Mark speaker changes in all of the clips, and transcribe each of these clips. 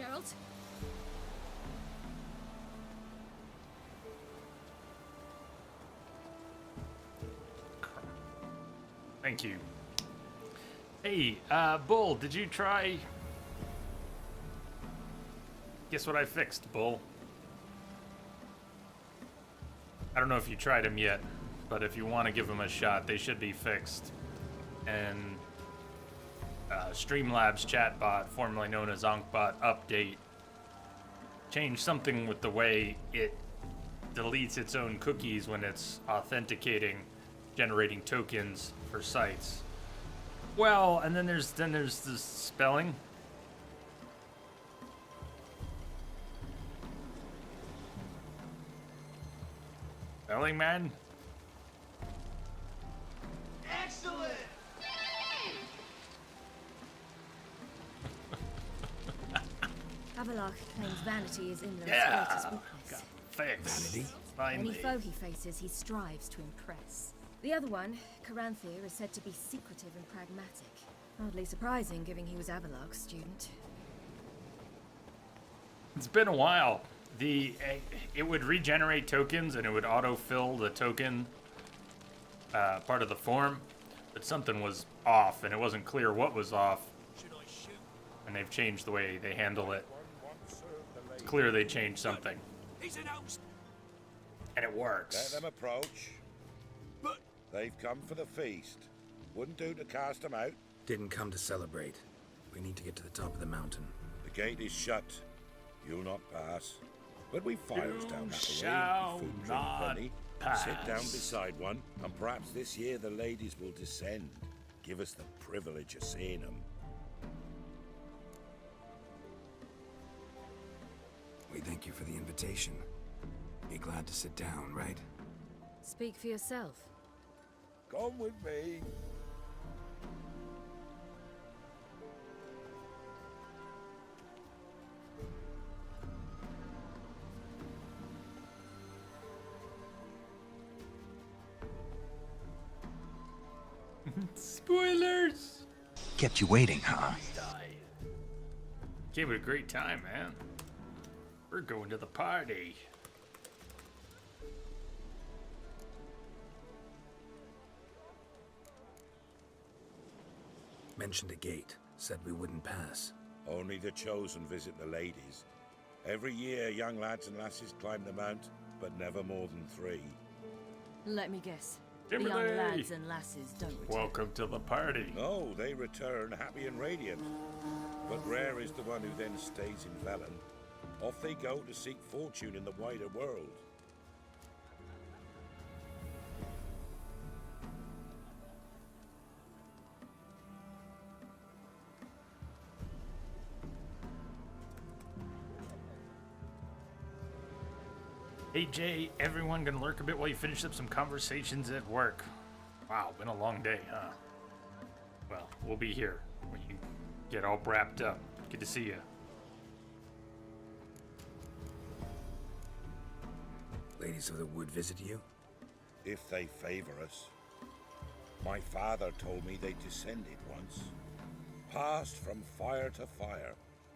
Speaker 1: Geralt.
Speaker 2: Thank you. Hey, Bull, did you try... Guess what I fixed, Bull? I don't know if you tried them yet, but if you want to give them a shot, they should be fixed. And Streamlabs chatbot, formerly known as Ankbot update, changed something with the way it deletes its own cookies when it's authenticating, generating tokens for sites. Well, and then there's the spelling. Spelling, man.
Speaker 3: Excellent.
Speaker 1: Avalok claims vanity is Imler's
Speaker 2: Yeah.
Speaker 1: greatest weakness.
Speaker 2: Fixed.
Speaker 4: Vanity?
Speaker 2: Finally.
Speaker 1: Any foe he faces, he strives to impress. The other one, Caranthir, is said to be secretive and pragmatic. Hardly surprising, given he was Avalok's student.
Speaker 2: It's been a while. It would regenerate tokens and it would autofill the token part of the form, but something was off and it wasn't clear what was off. And they've changed the way they handle it. It's clear they changed something. And it works.
Speaker 5: Let them approach.
Speaker 3: But
Speaker 5: They've come for the feast. Wouldn't do to cast them out.
Speaker 4: Didn't come to celebrate. We need to get to the top of the mountain.
Speaker 5: The gate is shut. You'll not pass. But we fires down that
Speaker 2: shall
Speaker 5: way. Food and drink
Speaker 2: not
Speaker 5: plenty.
Speaker 2: pass.
Speaker 5: Sit down beside one, and perhaps this year the ladies will descend. Give us the privilege of seeing them.
Speaker 4: We thank you for the invitation. Be glad to sit down, right?
Speaker 1: Speak for yourself.
Speaker 5: Come with me.
Speaker 2: Spoilers!
Speaker 6: Kept you waiting, huh?
Speaker 2: Gave it a great time, man. We're going to the party.
Speaker 4: Mentioned a gate. Said we wouldn't pass.
Speaker 5: Only the chosen visit the ladies. Every year, young lads and lasses climb the mount, but never more than 3.
Speaker 1: Let me guess.
Speaker 2: Kimberly!
Speaker 1: The young lads and lasses don't return.
Speaker 2: Welcome to the party.
Speaker 5: No, they return happy and radiant. But rare is the one who then stays in Velen. Off they go to seek fortune in the wider world.
Speaker 2: Hey Jay, everyone gonna lurk a bit while you finish up some conversations at work. Wow, been a long day, huh? Well, we'll be here when you get all wrapped up. Good to see you.
Speaker 4: Ladies of the Wood visit you?
Speaker 5: If they favor us. My father told me they descended once. Passed from fire to fire,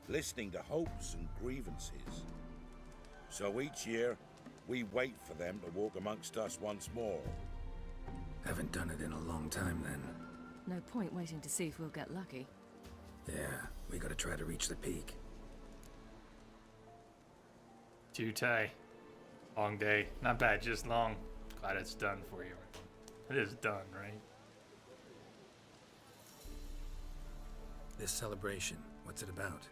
Speaker 5: listening to hopes and grievances. So each year, we wait for them to walk amongst us once more.
Speaker 4: Haven't done it in a long time then.
Speaker 1: No point waiting to see if we'll get lucky.
Speaker 4: Yeah, we gotta try to reach the peak.
Speaker 2: Too tight. Long day. Not bad, just long. Glad it's done for you. It is done, right?
Speaker 4: This celebration, what's it about?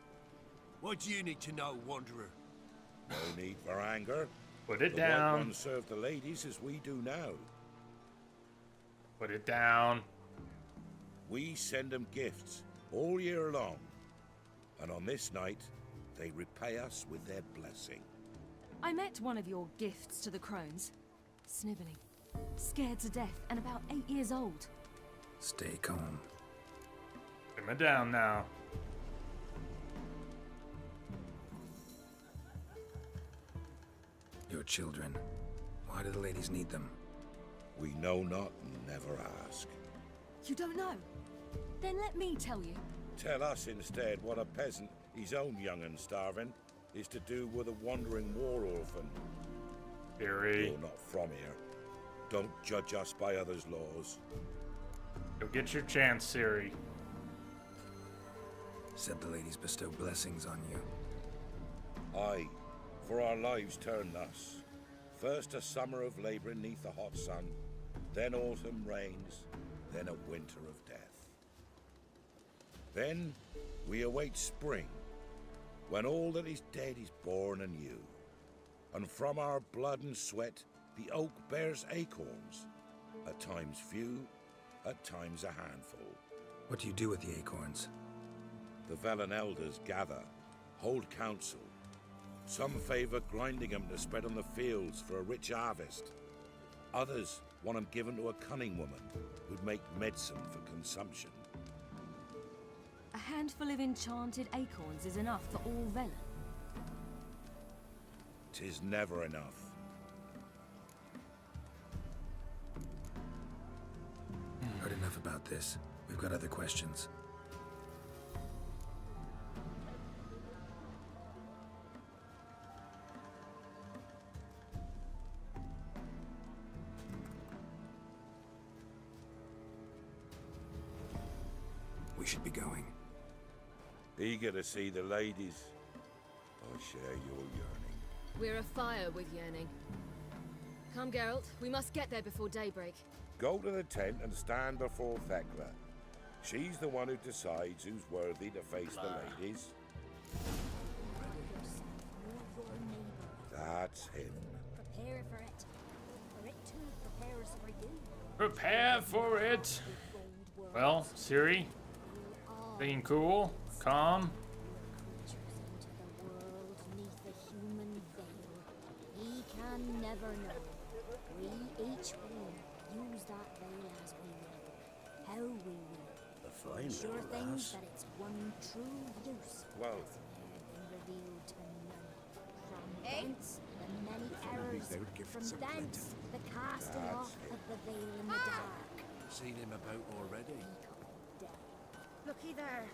Speaker 3: what do you need to know, Wanderer?
Speaker 5: No need for anger.
Speaker 2: Put it
Speaker 5: The White
Speaker 2: down.
Speaker 5: Ones serve the ladies as we do now.
Speaker 2: Put it down.
Speaker 5: We send them gifts all year long. And on this night, they repay us with their blessing.
Speaker 1: I met one of your gifts to the crones. Sniveling. Scared to death and about 8 years old.
Speaker 4: Stay calm.
Speaker 2: Simmer down now.
Speaker 4: Your children. Why do the ladies need them?
Speaker 5: We know not and never ask.
Speaker 1: You don't know? Then let me tell you.
Speaker 5: Tell us instead what a peasant His own young and starving is to do with a wandering war orphan.
Speaker 2: Barry,
Speaker 5: You're not from here. Don't judge us by others' laws.
Speaker 2: go get your chance, Siri.
Speaker 4: Said the ladies bestow blessings on you.
Speaker 5: Aye, for our lives turn thus. First a summer of labouring neath the hot sun, then autumn rains, then a winter of death. Then we await spring, when all that is dead is born anew. And from our blood and sweat the oak bears acorns, at times few, at times a handful.
Speaker 4: What do you do with the acorns?
Speaker 5: The Velen elders gather, hold council. Some favor grinding them to spread on the fields for a rich harvest. Others want them given to a cunning woman who'd make medicine for consumption.
Speaker 1: A handful of enchanted acorns is enough for all Velen.
Speaker 5: 'Tis never enough.
Speaker 4: Heard enough about this. We've got other questions. We should be going.
Speaker 5: Eager to see the ladies. I share your yearning.
Speaker 1: We're afire with yearning. Come, Geralt. We must get there before daybreak.
Speaker 5: Go to the tent and stand before Thekla. She's the one who decides who's worthy to face the ladies. That's him.
Speaker 7: Prepare for it. For it to prepare us for you.
Speaker 2: Prepare for it. Well, Siri, being cool, calm.
Speaker 7: Creatures into the world neath the human veil. We can never know. We each will use that veil as we will. How we will. Sure things that it's one true use.
Speaker 5: Well,
Speaker 7: Has ne'er been revealed to none. From thence the many errors. From thence the casting off of the veil in the dark.
Speaker 3: Seen him about already.
Speaker 7: Death.
Speaker 1: Looky there.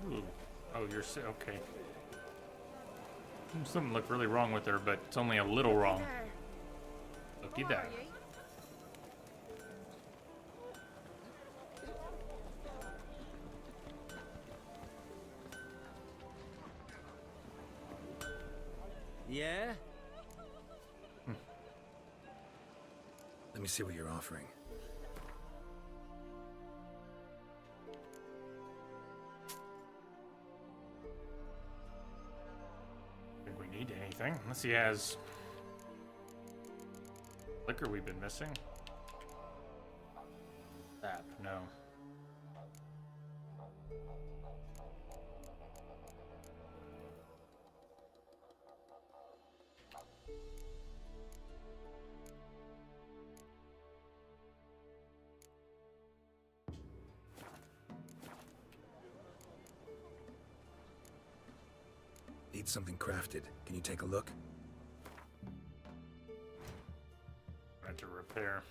Speaker 2: Ooh. Oh, you're okay. Something looked really wrong with her, but it's only a little wrong. Looky there.
Speaker 8: Yeah?
Speaker 4: Let me see what you're offering.
Speaker 2: Think we need anything? Unless he has liquor we've been missing. Sap, no.
Speaker 4: Need something crafted. Can you take a look?
Speaker 2: Right to repair.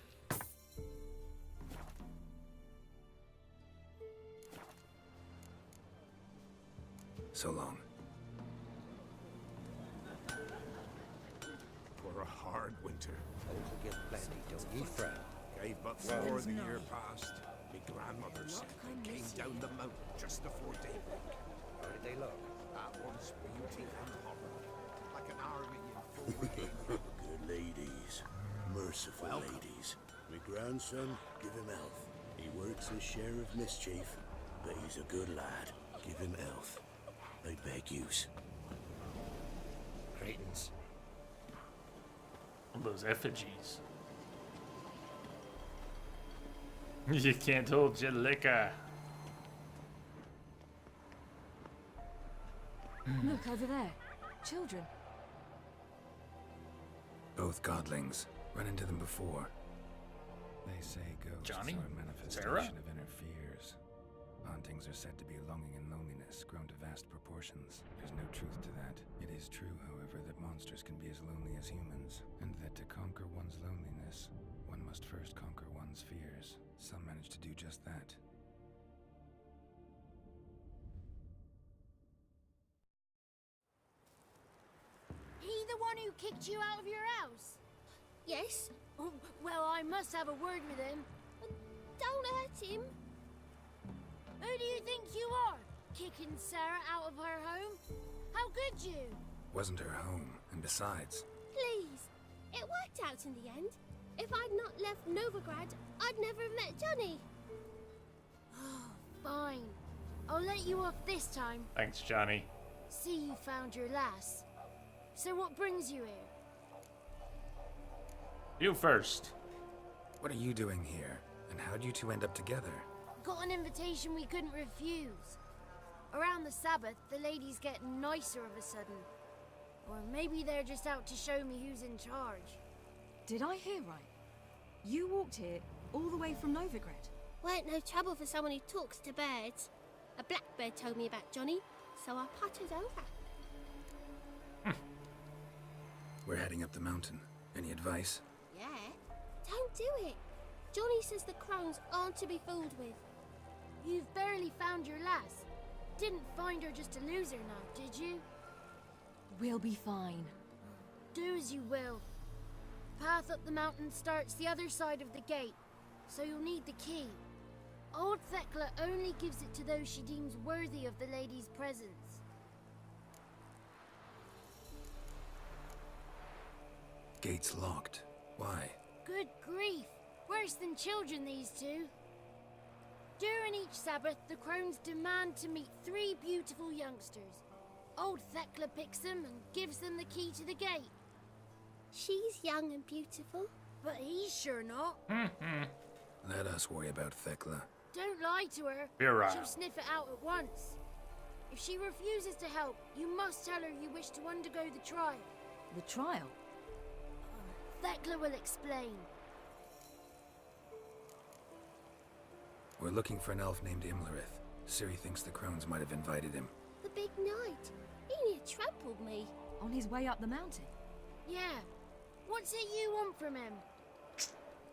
Speaker 4: So long.
Speaker 3: For a hard winter.
Speaker 8: Get plenty, don't ye fret.
Speaker 3: Gave but 4 the year past. My grandmother said they came down the mountain just before daybreak.
Speaker 8: How did they look?
Speaker 3: At once beauty and horror. Like an army in full game.
Speaker 9: Good ladies. Merciful ladies. My grandson, give him health. He works his share of mischief, but he's a good lad. Give him health. I beg yous.
Speaker 8: Cretans.
Speaker 2: All those effigies. You can't hold your liquor.
Speaker 1: Look over there. Children.
Speaker 4: Both godlings. Run into them before. They say ghosts
Speaker 2: Johnny?
Speaker 4: are a manifestation
Speaker 2: Sarah?
Speaker 4: of inner fears. Hauntings are said to be longing and loneliness grown to vast proportions. There's no truth to that. It is true, however, that monsters can be as lonely as humans, and that to conquer one's loneliness, one must first conquer one's fears. Some manage to do just that.
Speaker 10: you kicked you out of your house?
Speaker 7: Yes.
Speaker 10: Oh, well, I must have a word with him.
Speaker 7: Don't hurt him.
Speaker 10: Who do you think you are? Kicking Sarah out of her home? How could you?
Speaker 4: Wasn't her home, and besides...
Speaker 7: Please. It worked out in the end. If I'd not left Novigrad, I'd never have met Johnny.
Speaker 10: Oh, fine. I'll let you off this time.
Speaker 2: Thanks, Johnny.
Speaker 10: See, you found your lass. So what brings you here?
Speaker 2: You first.
Speaker 4: What are you doing here? And how'd you two end up together?
Speaker 10: Got an invitation we couldn't refuse. Around the Sabbath, the ladies get nicer of a sudden. Or maybe they're just out to show me who's in charge.
Speaker 1: Did I hear right? You walked here all the way from Novigrad?
Speaker 7: Weren't no trouble for someone who talks to birds. A blackbird told me about Johnny, so I pottered over.
Speaker 4: We're heading up the mountain. Any advice?
Speaker 7: Yeah? Don't do it. Johnny says the crones aren't to be fooled with.
Speaker 10: You've barely found your lass. Didn't find her just to lose her now, did you?
Speaker 1: We'll be fine.
Speaker 10: Do as you will. Path up the mountain starts the other side of the gate, so you'll need the key. Old Thekla only gives it to those she deems worthy of the lady's presence.
Speaker 4: Gate's locked. Why?
Speaker 10: Good grief! Worse than children, these two. During each Sabbath, the crones demand to meet 3 beautiful youngsters. Old Thekla picks them and gives them the key to the gate.
Speaker 7: She's young and beautiful.
Speaker 10: But he's sure not.
Speaker 4: Let us worry about Thekla.
Speaker 10: Don't lie to her.
Speaker 2: You're right.
Speaker 10: She'll sniff it out at once. If she refuses to help, you must tell her you wish to undergo the trial.
Speaker 1: The trial?
Speaker 10: Thekla will explain.
Speaker 4: We're looking for an elf named Imlerith. Ciri thinks the crones might have invited him.
Speaker 7: The big knight. He near trampled me.
Speaker 1: On his way up the mountain?
Speaker 10: Yeah. What's it you want from him?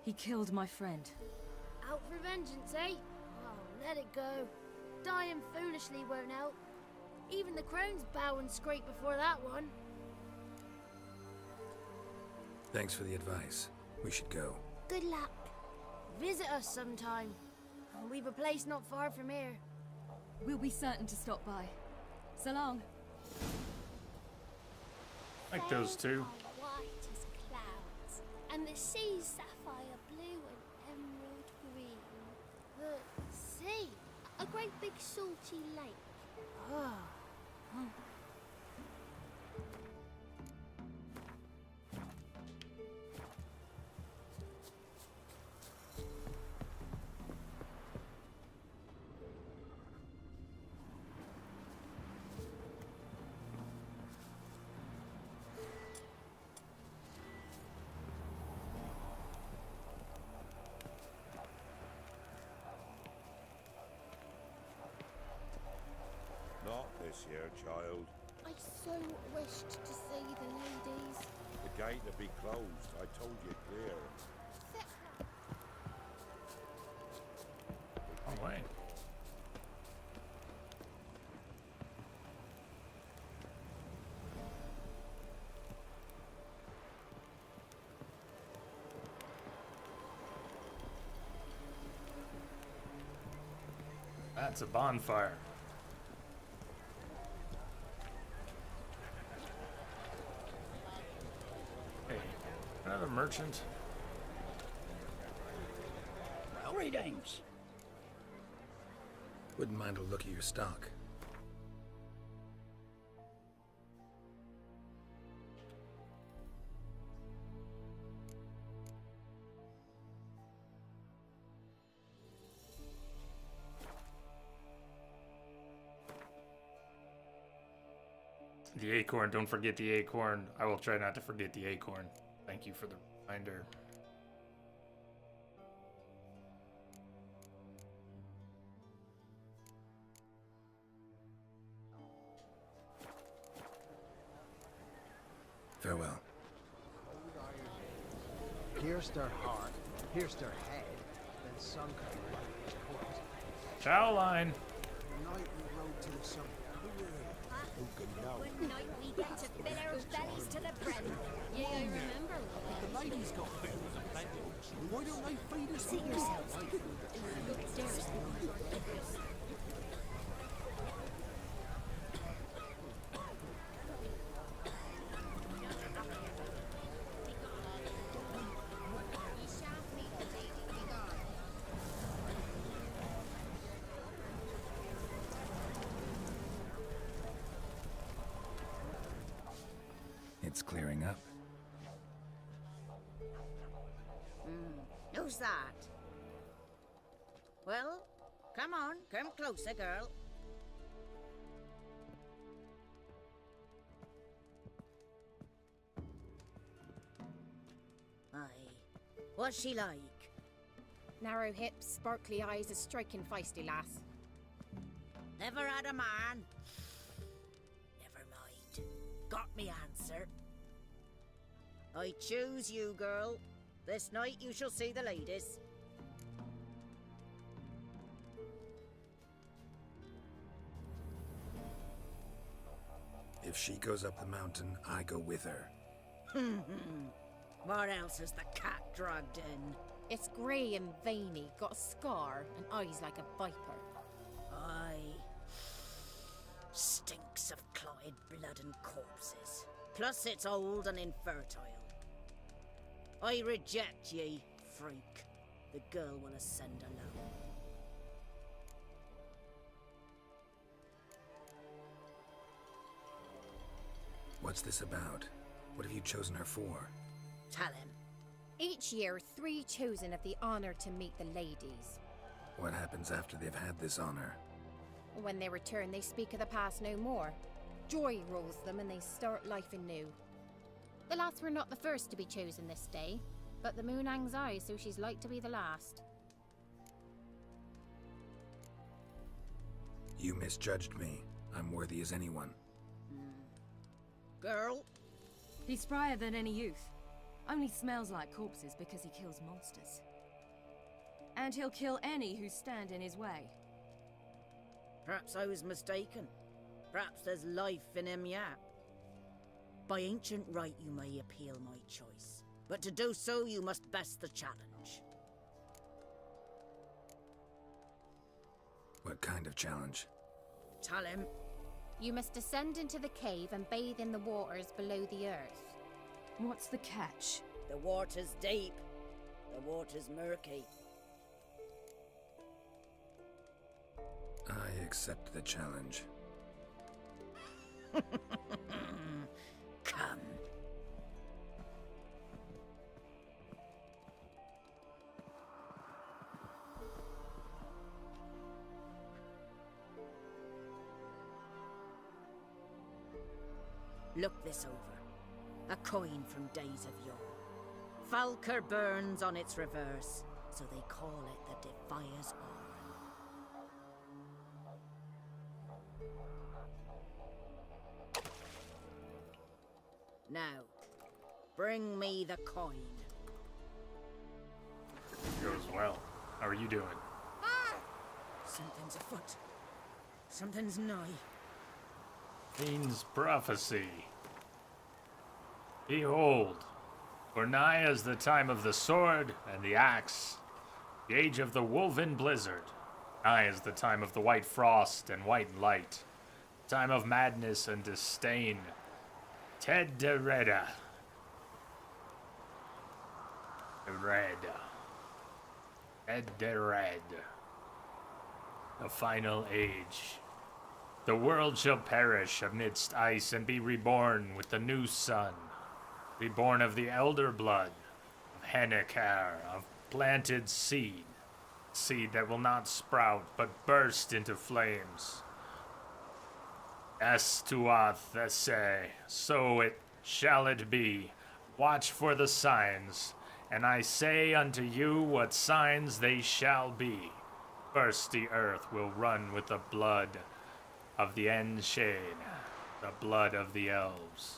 Speaker 1: He killed my friend.
Speaker 10: Out for vengeance, eh? Oh, let it go. Dying foolishly won't help. Even the crones bow and scrape before that one.
Speaker 4: Thanks for the advice. We should go.
Speaker 7: Good luck.
Speaker 10: Visit us sometime. We've a place not far from here.
Speaker 1: We'll be certain to stop by. So long.
Speaker 2: Like those two.
Speaker 7: Sails are white as clouds, and the sea's sapphire blue and emerald green.
Speaker 10: The sea?
Speaker 7: A great big salty lake.
Speaker 10: Oh.
Speaker 5: Not this year, child.
Speaker 7: I so wished to see the ladies.
Speaker 5: The gate will be closed. I told you clear.
Speaker 2: Oh, wait. That's a bonfire. Hey, another merchant.
Speaker 6: Greetings.
Speaker 4: Wouldn't mind a look at your stock.
Speaker 2: The acorn, don't forget the acorn. I will try not to forget the acorn. Thank you for the reminder.
Speaker 4: Farewell.
Speaker 8: Pierced her heart, pierced her head, then sunk her in his court.
Speaker 2: Chow line.
Speaker 8: The night we rode to the summit.
Speaker 7: One night we get to fill our bellies to the brim.
Speaker 10: Yeah, I remember.
Speaker 3: The ladies got food. Why don't they feed us?
Speaker 7: Sit yourself, Stephen. Go upstairs.
Speaker 4: It's clearing up.
Speaker 11: Who's that? Well, come on, come closer, girl. Aye. What's she like?
Speaker 12: Narrow hips, sparkly eyes, a striking feisty lass.
Speaker 11: Never had a man. Never mind. Got me answer. I choose you, girl. This night you shall see the ladies.
Speaker 4: If she goes up the mountain, I go with her.
Speaker 11: What else is the cat dragged in?
Speaker 12: It's grey and veiny, got a scar, and eyes like a viper.
Speaker 11: Aye. Stinks of clotted blood and corpses. Plus it's old and infertile. I reject ye, freak. The girl will ascend alone.
Speaker 4: What's this about? What have you chosen her for?
Speaker 11: Tell him.
Speaker 12: Each year, 3 chosen have the honour to meet the ladies.
Speaker 4: What happens after they've had this honor?
Speaker 12: When they return, they speak of the past no more. Joy rules them and they start life anew. The lads were not the first to be chosen this day, but the moon hangs high, so she's like to be the last.
Speaker 4: You misjudged me. I'm worthy as anyone.
Speaker 11: Girl?
Speaker 1: He's sprier than any youth. Only smells like corpses because he kills monsters. And he'll kill any who stand in his way.
Speaker 11: Perhaps I was mistaken. Perhaps there's life in him yet. By ancient right you may appeal my choice, but to do so you must best the challenge.
Speaker 4: What kind of challenge?
Speaker 11: Tell him.
Speaker 12: You must descend into the cave and bathe in the waters below the earth.
Speaker 1: What's the catch?
Speaker 11: The water's deep. The water's murky.
Speaker 4: I accept the challenge.
Speaker 11: Come. Look this over. A coin from days of yore. Falker burns on its reverse, so they call it the Defier's Aura. Now, bring me the coin.
Speaker 2: Goes well. How are you doing?
Speaker 11: Something's afoot. Something's nigh.
Speaker 2: Fiend's prophecy. Behold, for nigh is the time of the sword and the axe, the age of the woven blizzard. Nigh is the time of the white frost and white light, time of madness and disdain. Ted de Reda. Ted de Red. The final age. The world shall perish amidst ice and be reborn with the new sun. Reborn of the elder blood, of Henneker, of planted seed. Seed that will not sprout, but burst into flames. Estuath esse, so it shall it be. Watch for the signs, and I say unto you what signs they shall be. First the earth will run with the blood of the Enshade, the blood of the elves.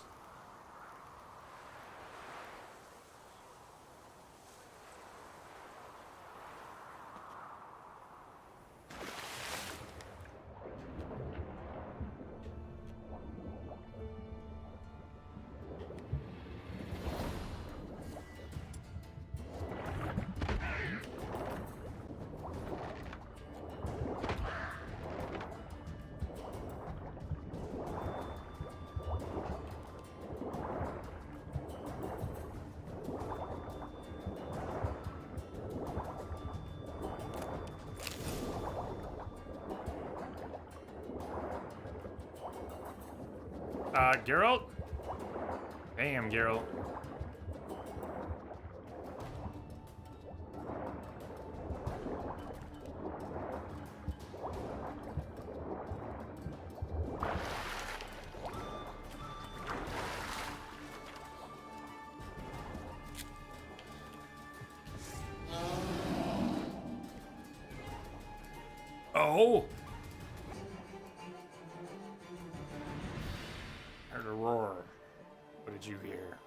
Speaker 2: Geralt? Damn, Geralt. Oh! Heard a roar. What did you hear?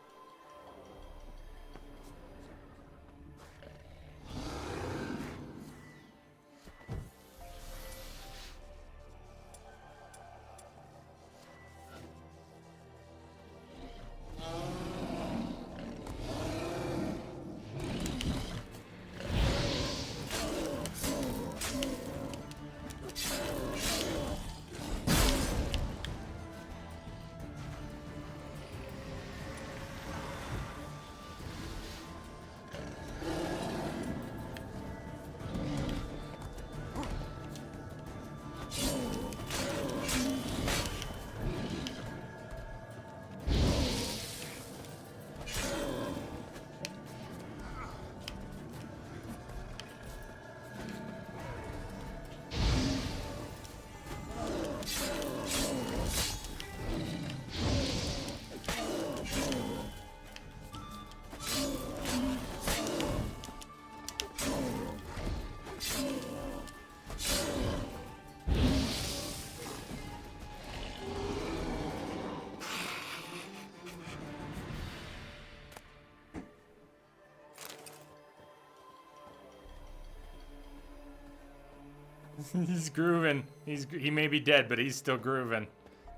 Speaker 2: He's grooving. He may be dead, but he's still grooving.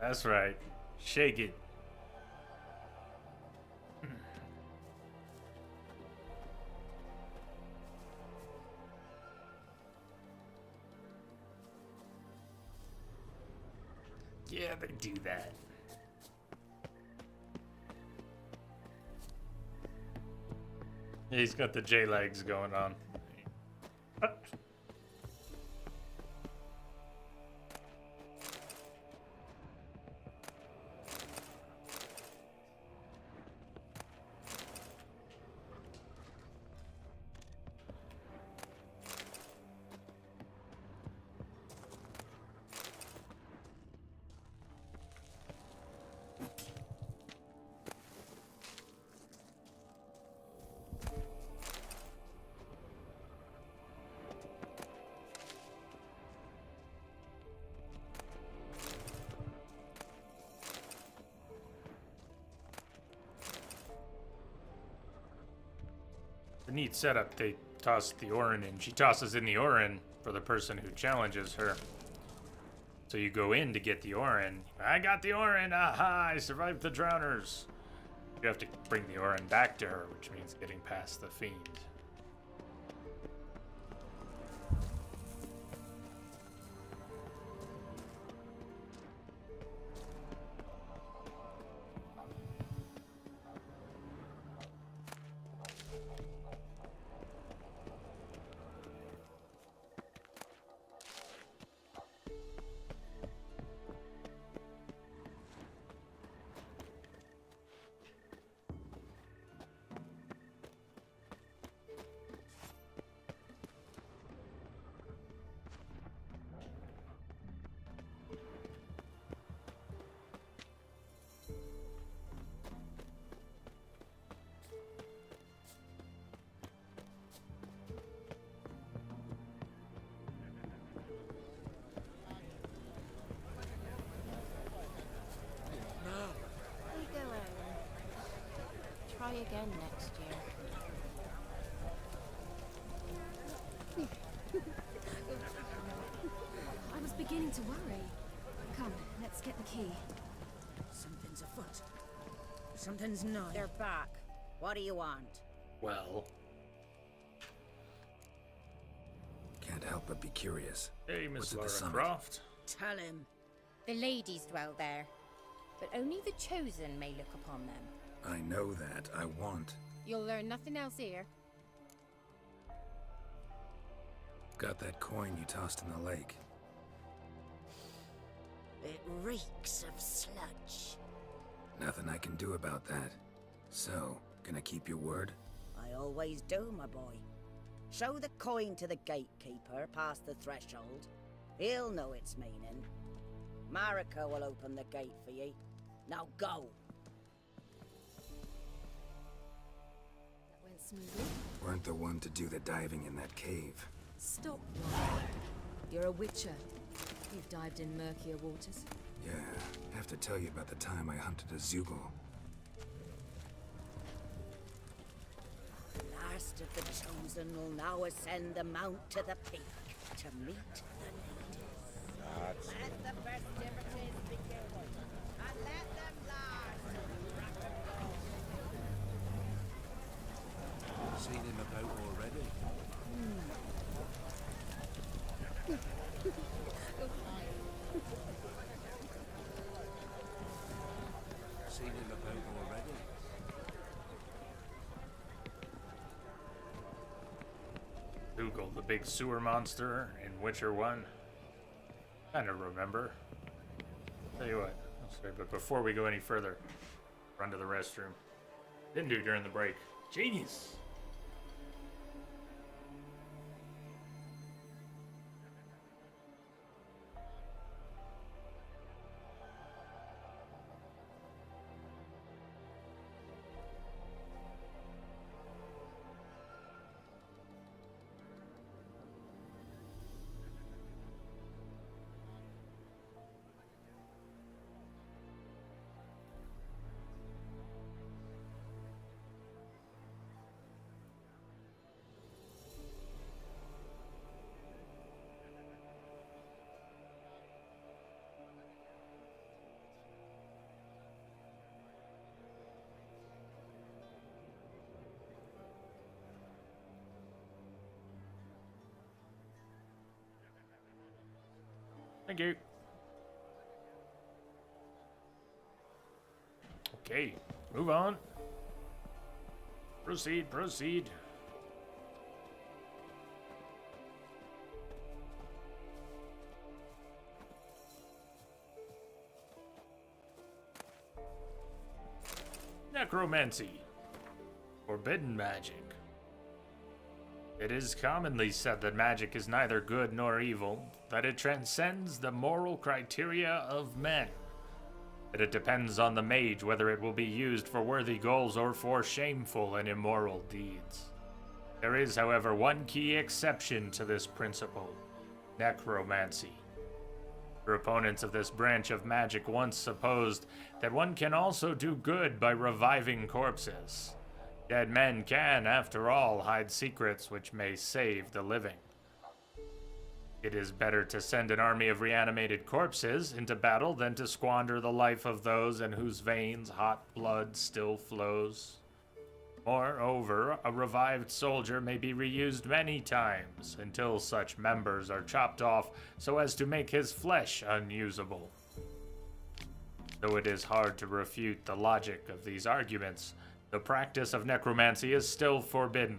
Speaker 2: That's right. Shake it. Yeah, they do that. Yeah, he's got the J legs going on. A neat setup. They toss the Orin in. She tosses in the Orin for the person who challenges her. So you go in to get the Orin. I got the Orin! Aha! I survived the drowners! You have to bring the Orin back to her, which means getting past the fiend.
Speaker 12: Try again next year.
Speaker 1: I was beginning to worry. Come, let's get the key.
Speaker 11: Something's afoot. Something's not. They're back. What do you want?
Speaker 2: Well.
Speaker 4: Can't help but be curious.
Speaker 2: Hey, Miss Lara
Speaker 4: Summit?
Speaker 2: Croft.
Speaker 11: Tell him.
Speaker 12: The ladies dwell there, but only the chosen may look upon them.
Speaker 4: I know that. I want.
Speaker 12: You'll learn nothing else here.
Speaker 4: Got that coin you tossed in the lake.
Speaker 11: It reeks of sludge.
Speaker 4: Nothing I can do about that. So, gonna keep your word?
Speaker 11: I always do, my boy. Show the coin to the gatekeeper past the threshold. He'll know its meaning. Marika will open the gate for ye. Now go!
Speaker 1: That went smoothly.
Speaker 4: Weren't the one to do the diving in that cave.
Speaker 1: Stop lying. You're a witcher. You've dived in murkier waters.
Speaker 4: Yeah, have to tell you about the time I hunted a Zugel.
Speaker 11: Last of the chosen will now ascend the mount to the peak to meet the natives. Let the festivities begin, and let them last.
Speaker 3: Seen him about already? Seen him about already?
Speaker 2: Google the big sewer monster in Witcher 1. I don't remember. Tell you what, I'll say, but before we go any further, run to the restroom. Didn't do during the break. Genius! Thank you. Okay, move on. Proceed, proceed. Necromancy. Forbidden magic. It is commonly said that magic is neither good nor evil, that it transcends the moral criteria of men, that it depends on the mage whether it will be used for worthy goals or for shameful and immoral deeds. There is, however, one key exception to this principle: necromancy. Proponents of this branch of magic once supposed that one can also do good by reviving corpses. Dead men can, after all, hide secrets which may save the living. It is better to send an army of reanimated corpses into battle than to squander the life of those in whose veins hot blood still flows. Moreover, a revived soldier may be reused many times until such members are chopped off so as to make his flesh unusable. Though it is hard to refute the logic of these arguments, the practice of necromancy is still forbidden.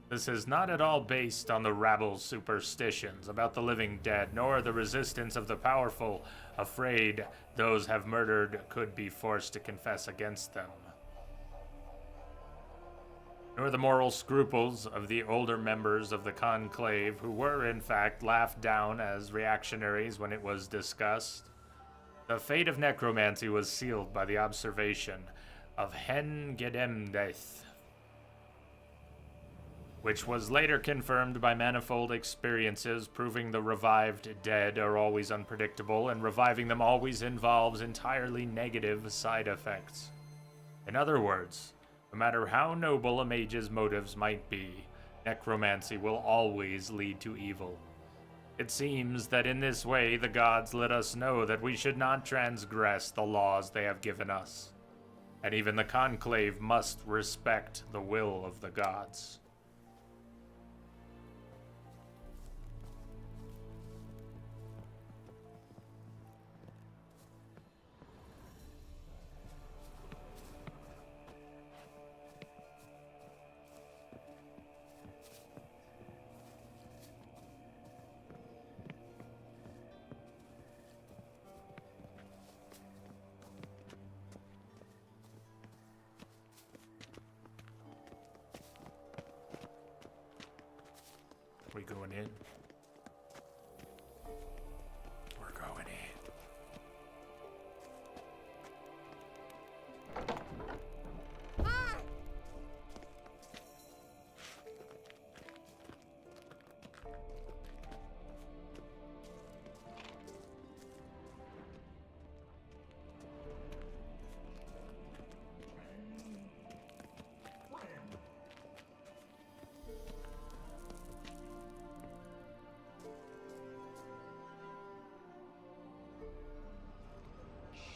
Speaker 2: This is not at all based on the rabble's superstitions about the living dead, nor the resistance of the powerful, afraid those have murdered could be forced to confess against them, nor the moral scruples of the older members of the conclave, who were in fact laughed down as reactionaries when it was discussed. The fate of necromancy was sealed by the observation of Hen Gedemdeth, which was later confirmed by manifold experiences, proving the revived dead are always unpredictable, and reviving them always involves entirely negative side effects. In other words, no matter how noble a mage's motives might be, necromancy will always lead to evil. It seems that in this way the gods let us know that we should not transgress the laws they have given us, and even the conclave must respect the will of the gods. We going in? We're going in.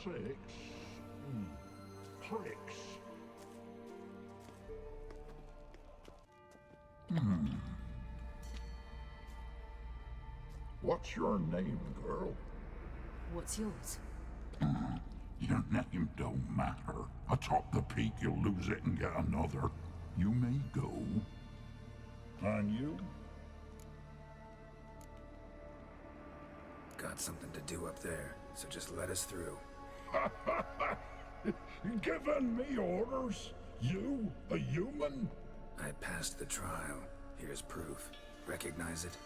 Speaker 13: Six clicks. What's your name, girl?
Speaker 1: What's yours?
Speaker 13: Your name don't matter. Atop the peak, you'll lose it and get another. You may go. And you?
Speaker 4: Got something to do up there, so just let us through.
Speaker 13: Giving me orders? You, a human?
Speaker 4: I passed the trial. Here's proof. Recognize it?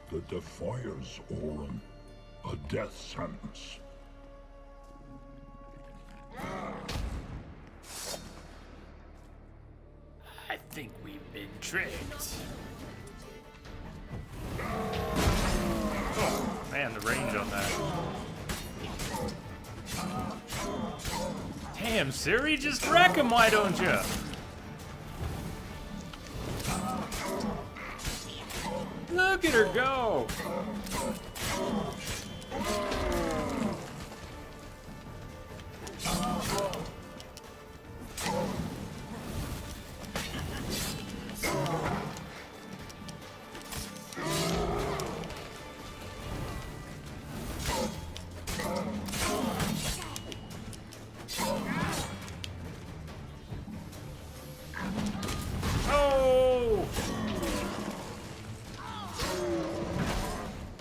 Speaker 13: The Defier's Orin. A death sentence.
Speaker 2: I think we've been tricked. Oh, man, the range on that. Damn, Siri, just wreck him, why don't you? Look at her go!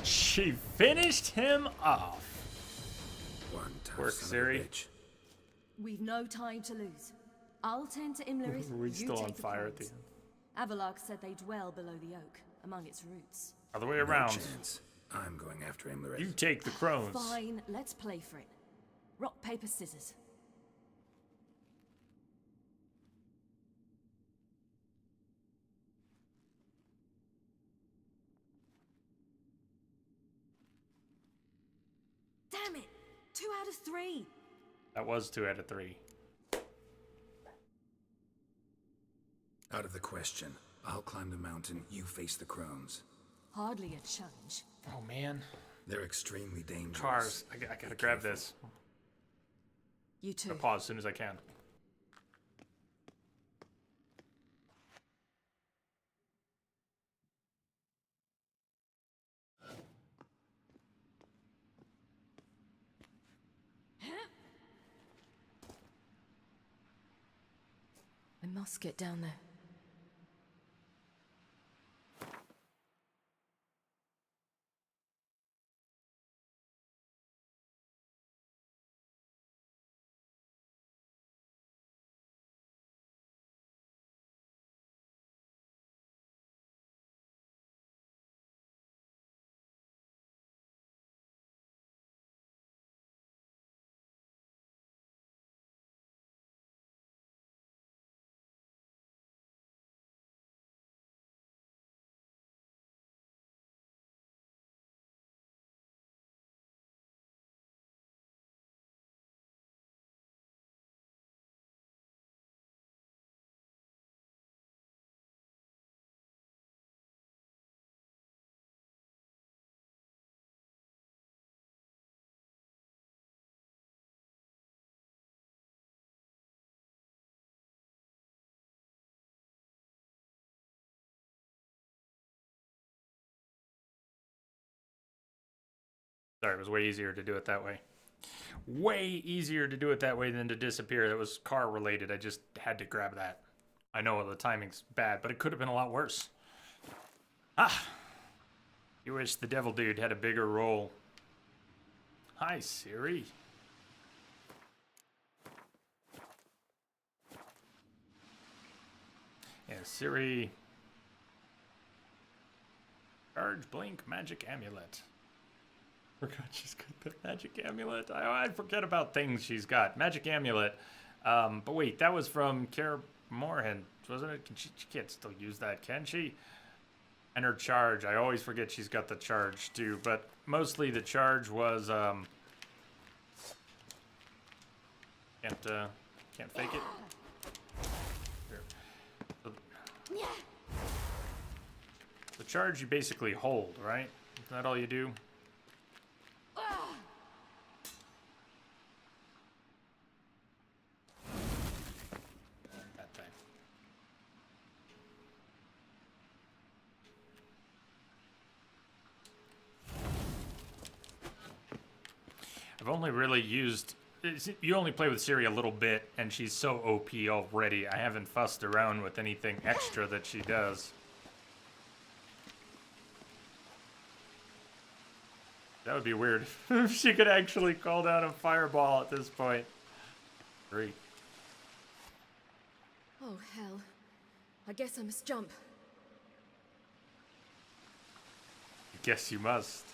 Speaker 2: She finished him off. Work, Siri.
Speaker 1: We've no time to lose. I'll tend to Imlerith.
Speaker 2: We're
Speaker 1: you
Speaker 2: still
Speaker 1: take
Speaker 2: on
Speaker 1: the
Speaker 2: fire at the
Speaker 1: crones.
Speaker 2: end.
Speaker 1: Avalok said they dwell below the oak, among its roots.
Speaker 2: Other way around.
Speaker 4: No chance. I'm going after Imlerith.
Speaker 2: You take the crones.
Speaker 1: Fine, let's play for it. Rock, paper, scissors. Damn it! 2 out of 3.
Speaker 2: That was 2 out of 3.
Speaker 4: Out of the question. I'll climb the mountain, you face the crones.
Speaker 1: Hardly a challenge.
Speaker 2: Oh, man.
Speaker 4: They're extremely dangerous.
Speaker 2: Cars. I gotta grab this.
Speaker 1: You too.
Speaker 2: I'll pause as soon as I can.
Speaker 1: I must get down there.
Speaker 2: Sorry, it was way easier to do it that way. Way easier to do it that way than to disappear. That was car related. I just had to grab that. I know the timing's bad, but it could have been a lot worse. Ah! You wish the devil dude had a bigger role. Hi, Siri. Yeah, Siri. Charge, blink, magic amulet. Forgot she's got the magic amulet. I forget about things she's got. Magic amulet. But wait, that was from Kaer Morhen, wasn't it? She can't still use that, can she? And her charge. I always forget she's got the charge too. But mostly the charge was can't fake it. Here. The charge you basically hold, right? Is that all you do? That thing. I've only really used... You only play with Ciri a little bit, and she's so OP already. I haven't fussed around with anything extra that she does. That would be weird if she could actually call down a fireball at this point. Great.
Speaker 1: Oh, hell. I guess I must jump.
Speaker 2: Guess you must.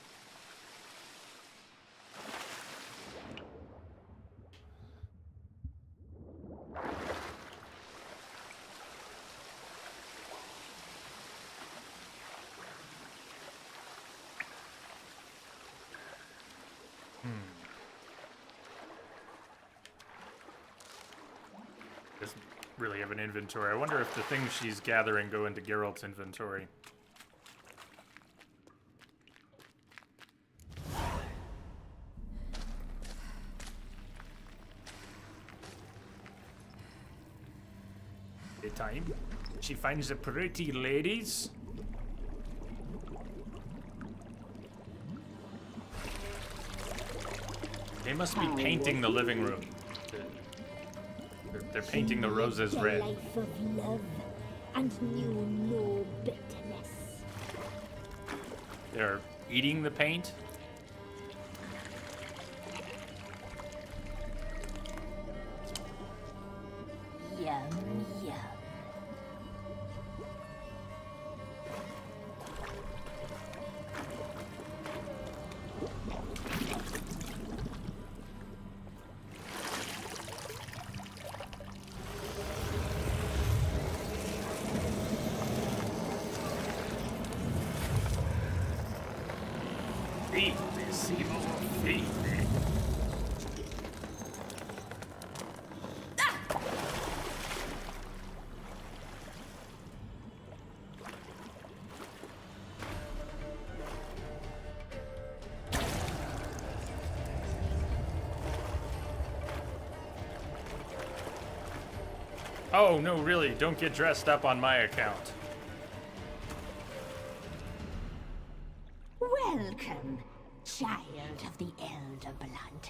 Speaker 2: Doesn't really have an inventory. I wonder if the things she's gathering go into Geralt's inventory. Time. She finds the pretty ladies. They must be painting the living room. They're painting the roses red.
Speaker 7: Life of love and knew no bitterness.
Speaker 2: They're eating the paint.
Speaker 7: Yum, yum.
Speaker 2: Oh, no, really, don't get dressed up on my account.
Speaker 7: Welcome, child of the elder blood.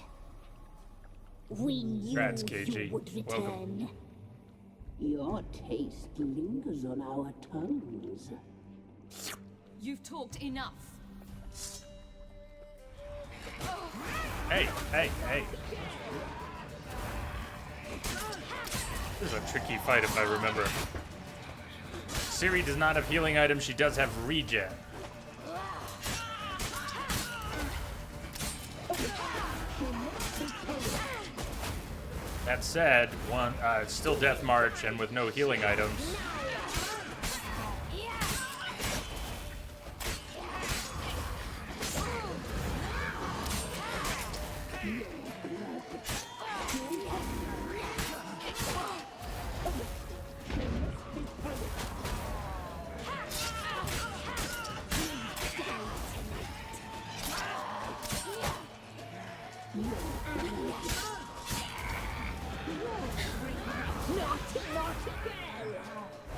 Speaker 7: We knew
Speaker 2: Congrats, KG.
Speaker 7: you would return.
Speaker 2: Welcome.
Speaker 14: Your taste lingers on our tongues.
Speaker 1: You've talked enough.
Speaker 2: Hey, hey, hey. This is a tricky fight if I remember. Ciri does not have healing items, she does have regen. That said, it's still Death March and with no healing items.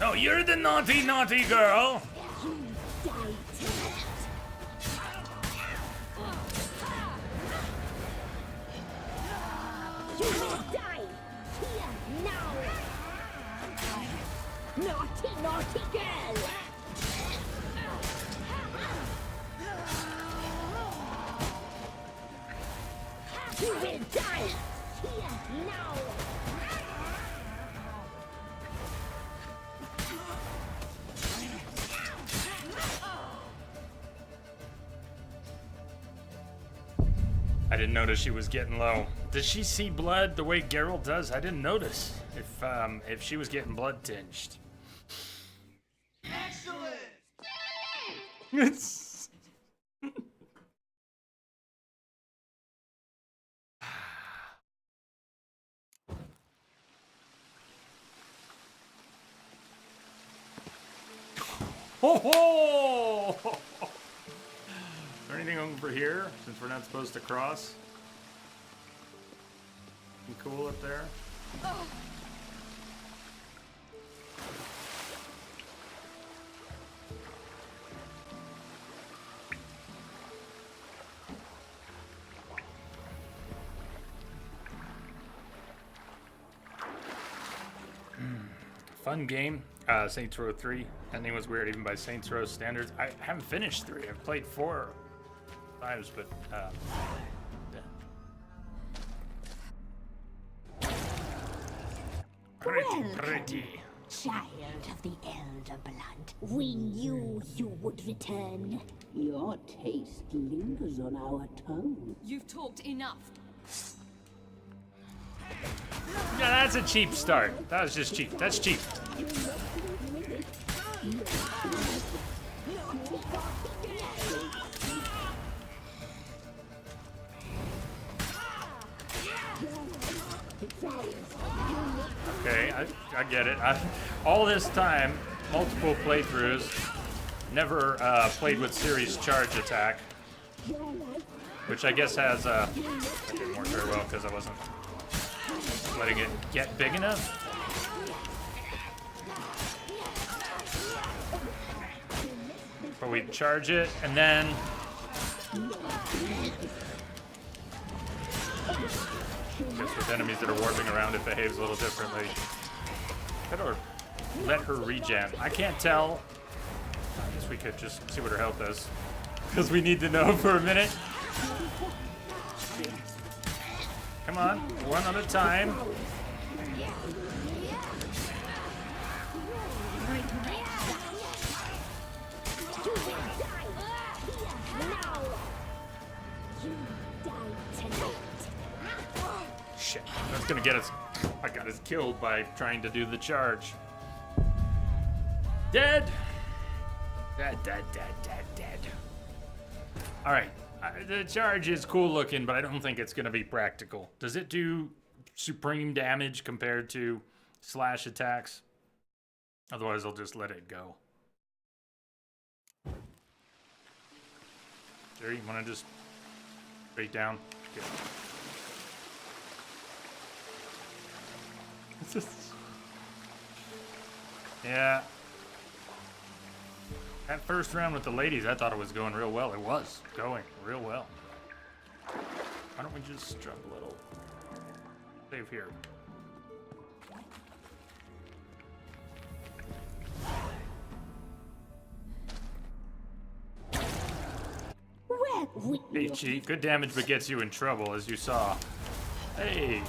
Speaker 2: Oh, you're the naughty, naughty girl!
Speaker 7: You will die here now. Naughty, naughty girl. You will die here now.
Speaker 2: didn't notice she was getting low. Does she see blood the way Geralt does? I didn't notice if she was getting blood tinged.
Speaker 15: Excellent!
Speaker 2: Ho ho! Is there anything over here since we're not supposed to cross? Anything cool up there? Fun game. Saints Row 3. Ending was weird even by Saints Row standards. I haven't finished 3. I've played 4 times, but
Speaker 7: Welcome, child of the elder blood. We knew you would return.
Speaker 14: Your taste lingers on our tongue.
Speaker 1: You've talked enough.
Speaker 2: yeah, that's a cheap start. That was just cheap. That's cheap. Okay, I get it. All this time, multiple playthroughs, never played with Ciri's charge attack, which I guess has didn't work very well because I wasn't letting it get big enough. But we charge it and then guess with enemies that are warping around, it behaves a little differently. Or let her regen. I can't tell. I guess we could just see what her health is, because we need to know for a minute. Come on, one at a time. Shit, that's gonna get us. I got us killed by trying to do the charge. Dead. Dead. All right, the charge is cool looking, but I don't think it's gonna be practical. Does it do supreme damage compared to slash attacks? Otherwise, I'll just let it go. Jerry, you wanna just straight down? Good. Yeah. That first round with the ladies, I thought it was going real well. It was going real well. Why don't we just jump a little? Save here. Hey, Chief. Good damage, but gets you in trouble, as you saw. Hey.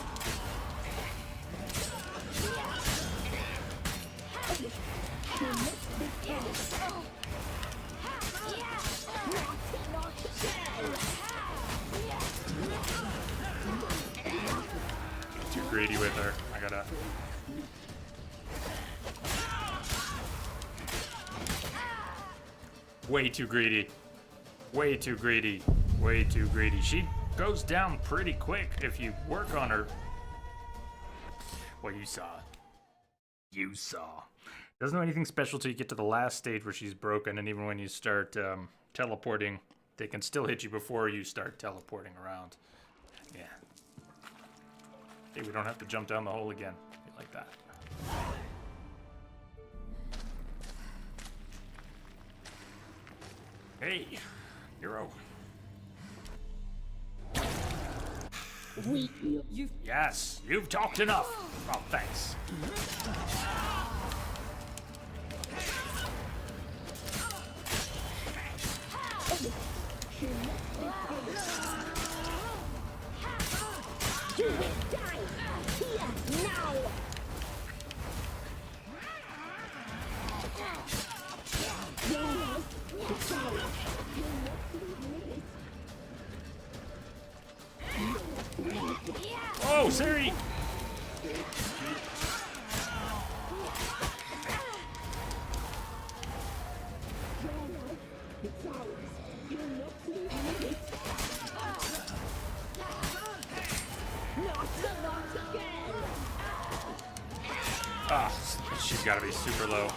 Speaker 2: Too greedy with her. I gotta. Way too greedy. Way too greedy. Way too greedy. She goes down pretty quick if you work on her. Well, you saw. You saw. Doesn't do anything special till you get to the last stage where she's broken, and even when you start teleporting, they can still hit you before you start teleporting around. Yeah. Hey, we don't have to jump down the hole again. Like that. Hey, hero. Yes, you've talked enough. Oh, thanks.
Speaker 7: You will die here now.
Speaker 2: Siri! Ah, she's gotta be super low.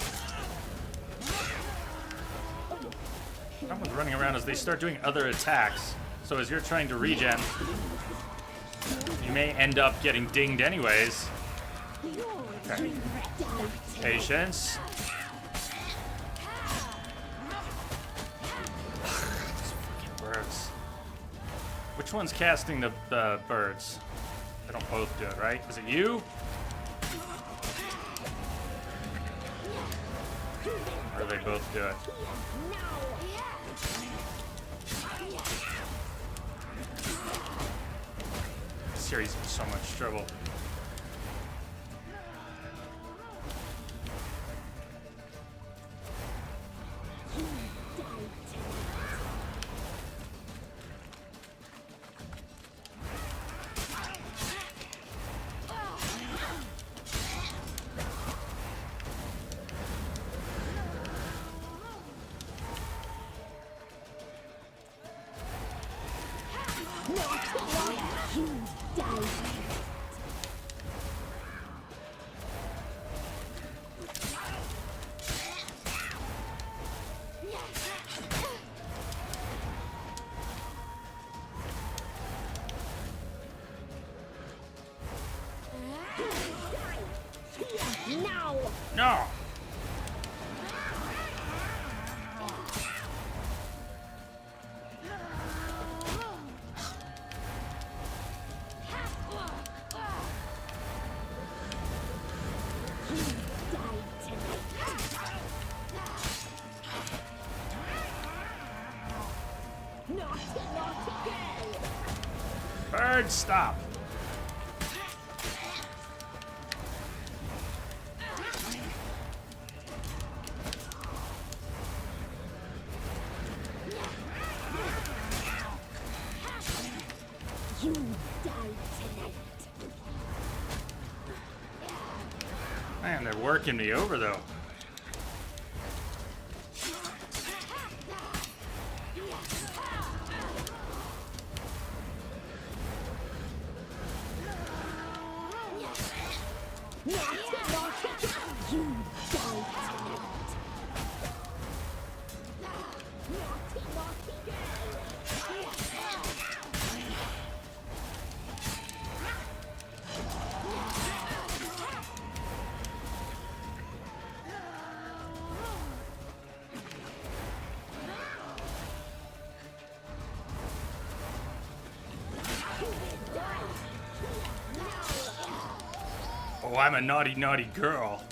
Speaker 2: Someone's running around as they start doing other attacks. So as you're trying to regen, you may end up getting dinged anyways. Okay. Patience. Birds. Which one's casting the birds? They don't both do it, right? Is it you? Or they both do it? This series is in so much trouble. No! Bird, stop!
Speaker 7: You die tonight.
Speaker 2: Man, they're working me over though. Oh, I'm a naughty, naughty girl.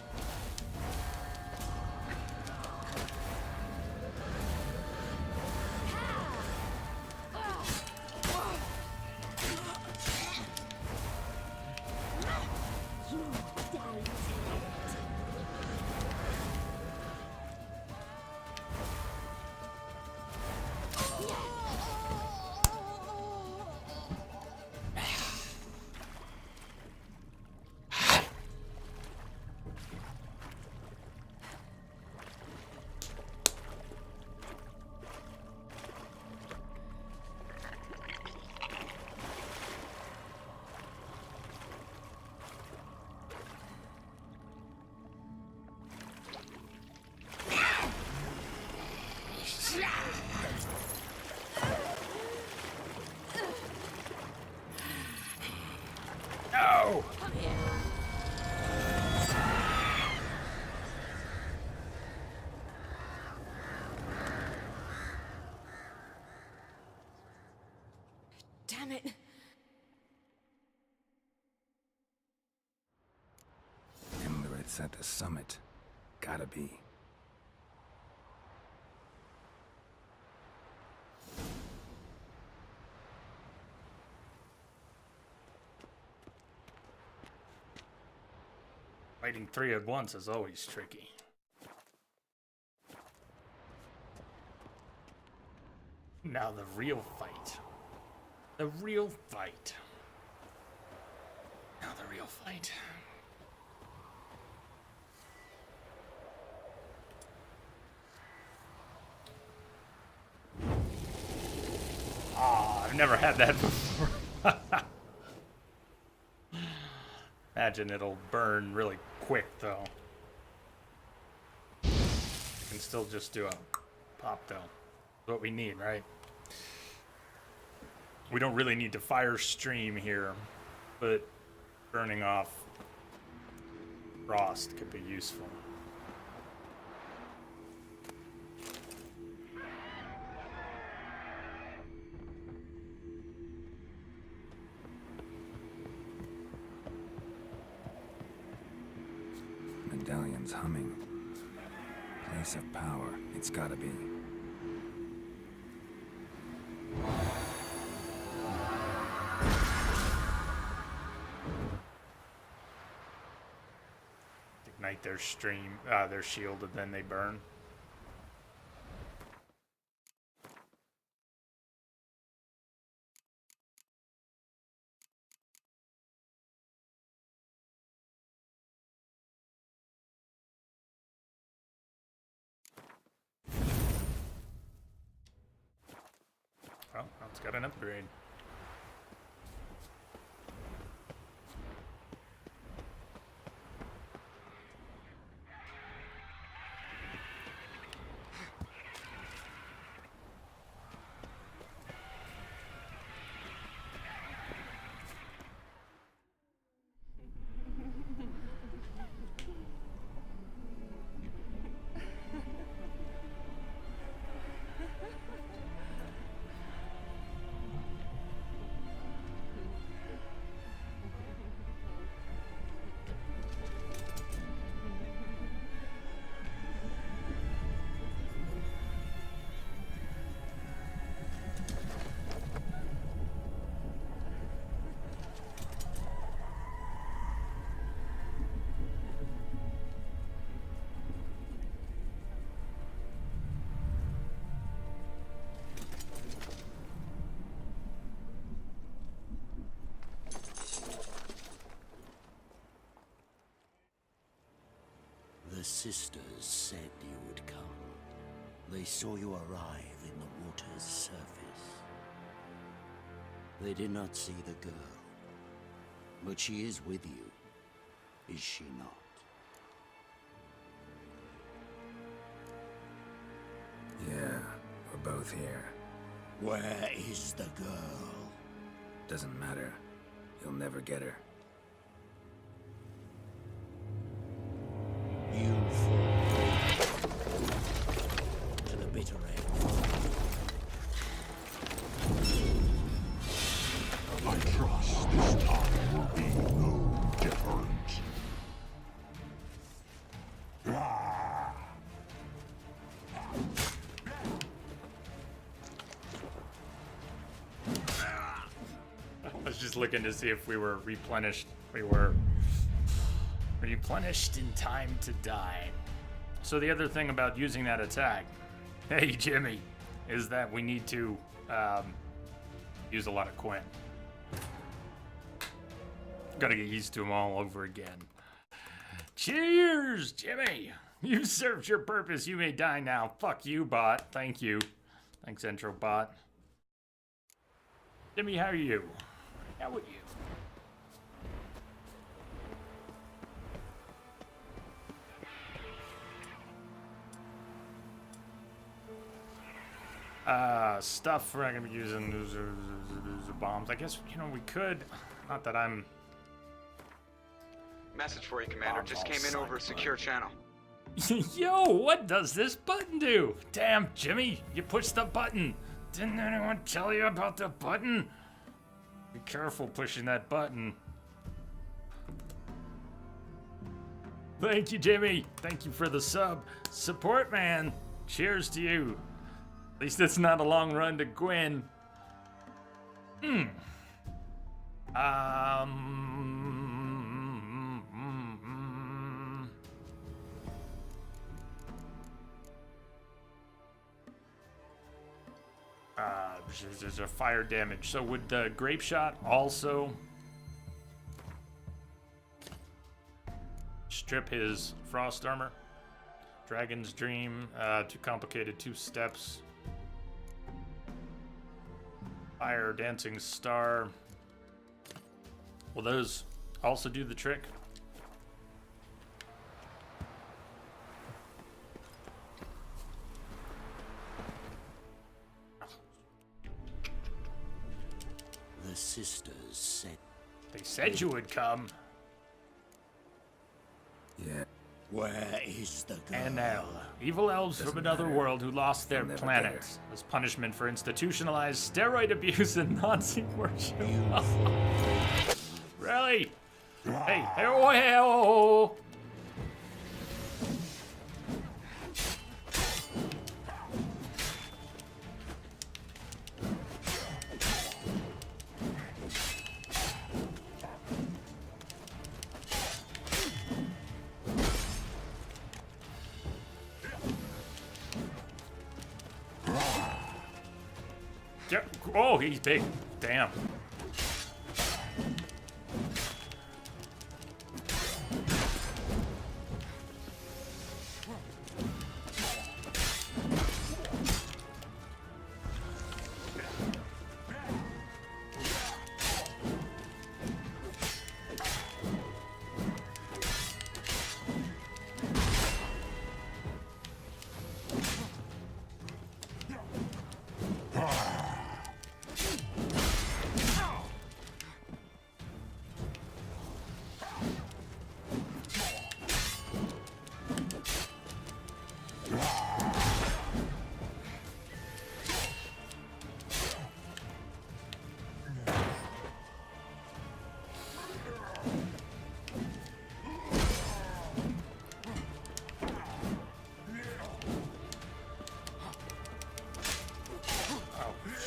Speaker 2: No!
Speaker 1: Damn it.
Speaker 4: Emirates at the summit. Gotta be.
Speaker 2: Fighting three at once is always tricky. Now the real fight. The real fight. Now the real fight. Ah, I've never had that before. Imagine it'll burn really quick though. You can still just do a pop though. That's what we need, right? We don't really need to fire stream here, but burning off frost could be useful.
Speaker 4: Medallion's humming. Place of power. It's gotta be.
Speaker 2: Ignite their stream, their shield, and then they burn. Oh, it's got an upgrade.
Speaker 9: The sisters said you would come. They saw you arrive in the water's surface. They did not see the girl. But she is with you, is she not?
Speaker 4: Yeah, we're both here.
Speaker 9: Where is the girl?
Speaker 4: Doesn't matter. You'll never get her.
Speaker 9: You fall to the bitter end.
Speaker 13: I trust this time will be no different.
Speaker 2: I was just looking to see if we were replenished. We were replenished in time to die. So the other thing about using that attack, hey Jimmy, is that we need to use a lot of Quinn. Gotta get used to them all over again. Cheers, Jimmy! You've served your purpose. You may die now. Fuck you, bot. Thank you. Thanks, intro bot. Jimmy, how are you? How are you? Stuff we're not gonna be using the bombs. I guess, you know, we could. Not that I'm.
Speaker 15: Message for you, Commander. Just came in over a secure channel.
Speaker 2: Yo, what does this button do? Damn, Jimmy, you pushed the button. Didn't anyone tell you about the button? Be careful pushing that button. Thank you, Jimmy. Thank you for the sub. Support, man. Cheers to you. At least it's not a long run to Gwen. There's a fire damage. So would the grape shot also strip his frost armor. Dragon's Dream, too complicated, 2 steps. Fire, Dancing Star. Will those also do the trick?
Speaker 9: The sisters said...
Speaker 2: They said you would come.
Speaker 9: Yeah. Where is the girl?
Speaker 2: NL. Evil elves from another world who lost their planet as punishment for institutionalized steroid abuse and Nazi worship. Really? Hey, hey, oh, hey, oh. Oh, he's big. Damn.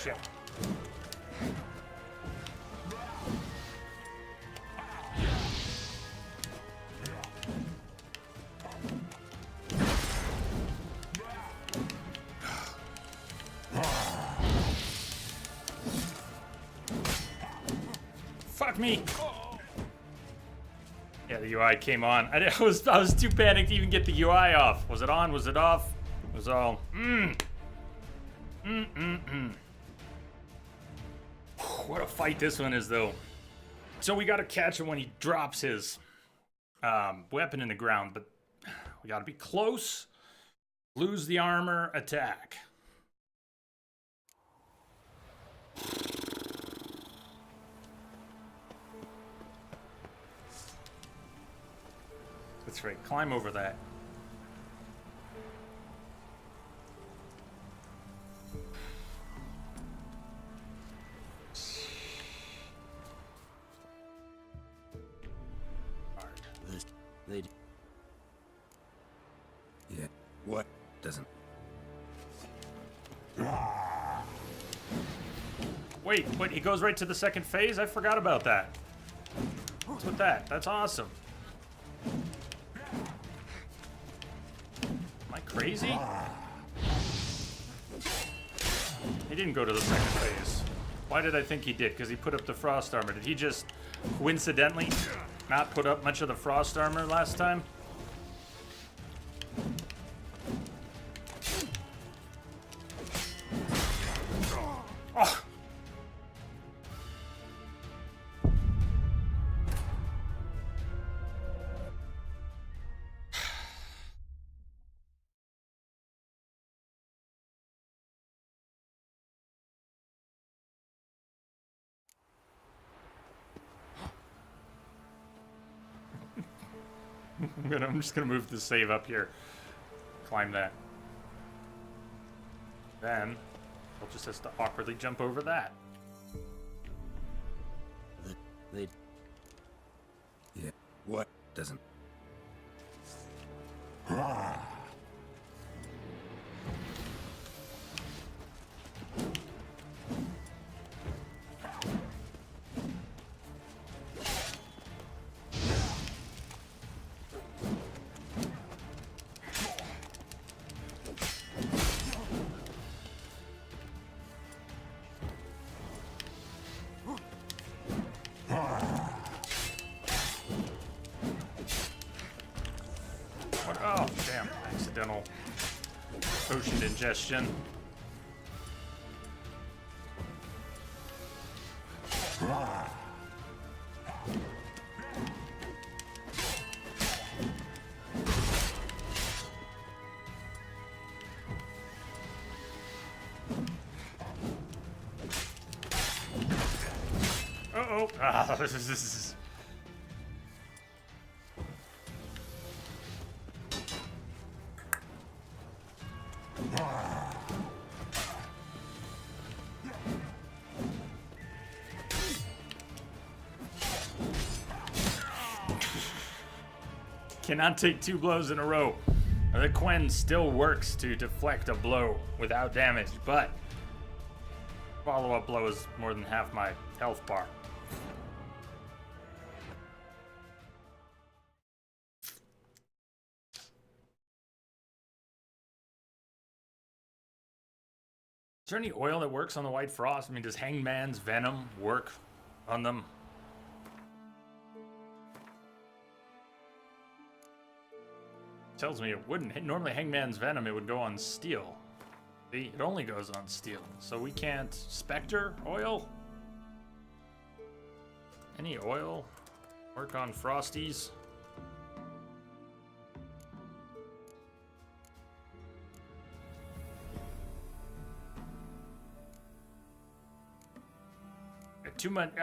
Speaker 2: Shit. Fuck me. Yeah, the UI came on. I was too panicked to even get the UI off. Was it on? Was it off? It was all What a fight this one is, though. So we got to catch him when he drops his weapon in the ground, but we got to be close, lose the armor, attack. That's right, climb over that.
Speaker 4: Yeah. What? Doesn't.
Speaker 2: Wait, he goes right to the second phase? I forgot about that. What's with that? That's awesome. Am I crazy? He didn't go to the second phase. Why did I think he did? Because he put up the frost armor. Did he just coincidentally not put up much of the frost armor last time? Oh. I'm just gonna move the save up here. Climb that. Then he'll just has to awkwardly jump over that.
Speaker 4: Yeah. What? Doesn't.
Speaker 2: What? Oh, damn. Accidental potion ingestion. Uh-oh. Ah, this is... Cannot take 2 blows in a row. The Quen still works to deflect a blow without damage, but follow-up blow is more than half my health bar. Is there any oil that works on the White Frost? I mean, does Hangman's Venom work on them? Tells me it wouldn't. Normally Hangman's Venom, it would go on steel. See, it only goes on steel. So we can't... Spectre oil? Any oil work on Frosties? Too much,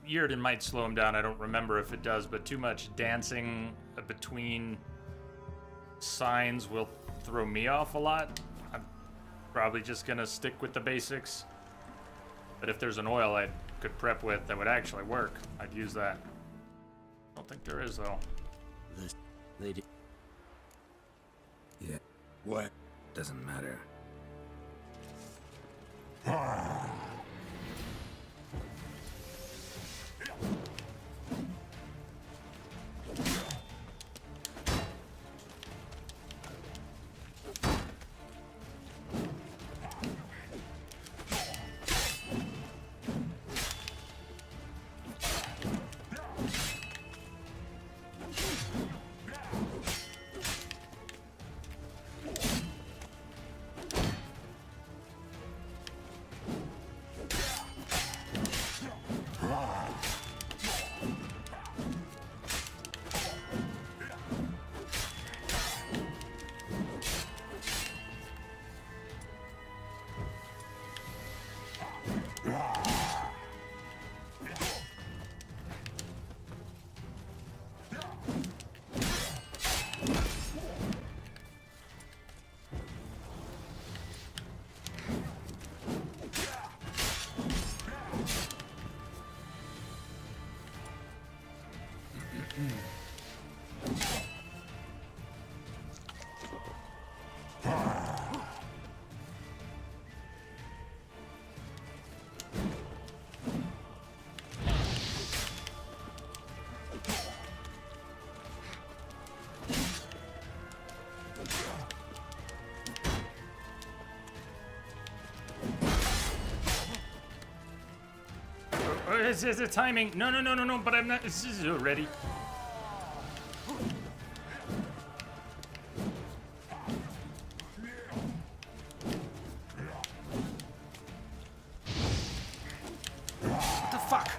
Speaker 2: Yurden might slow him down. I don't remember if it does, but too much dancing between signs will throw me off a lot. I'm probably just gonna stick with the basics. But if there's an oil I could prep with that would actually work, I'd use that. I don't think there is, though.
Speaker 4: They do. Yeah. What? Doesn't matter.
Speaker 2: It's the timing. No, but I'm not. This is ready. What the fuck?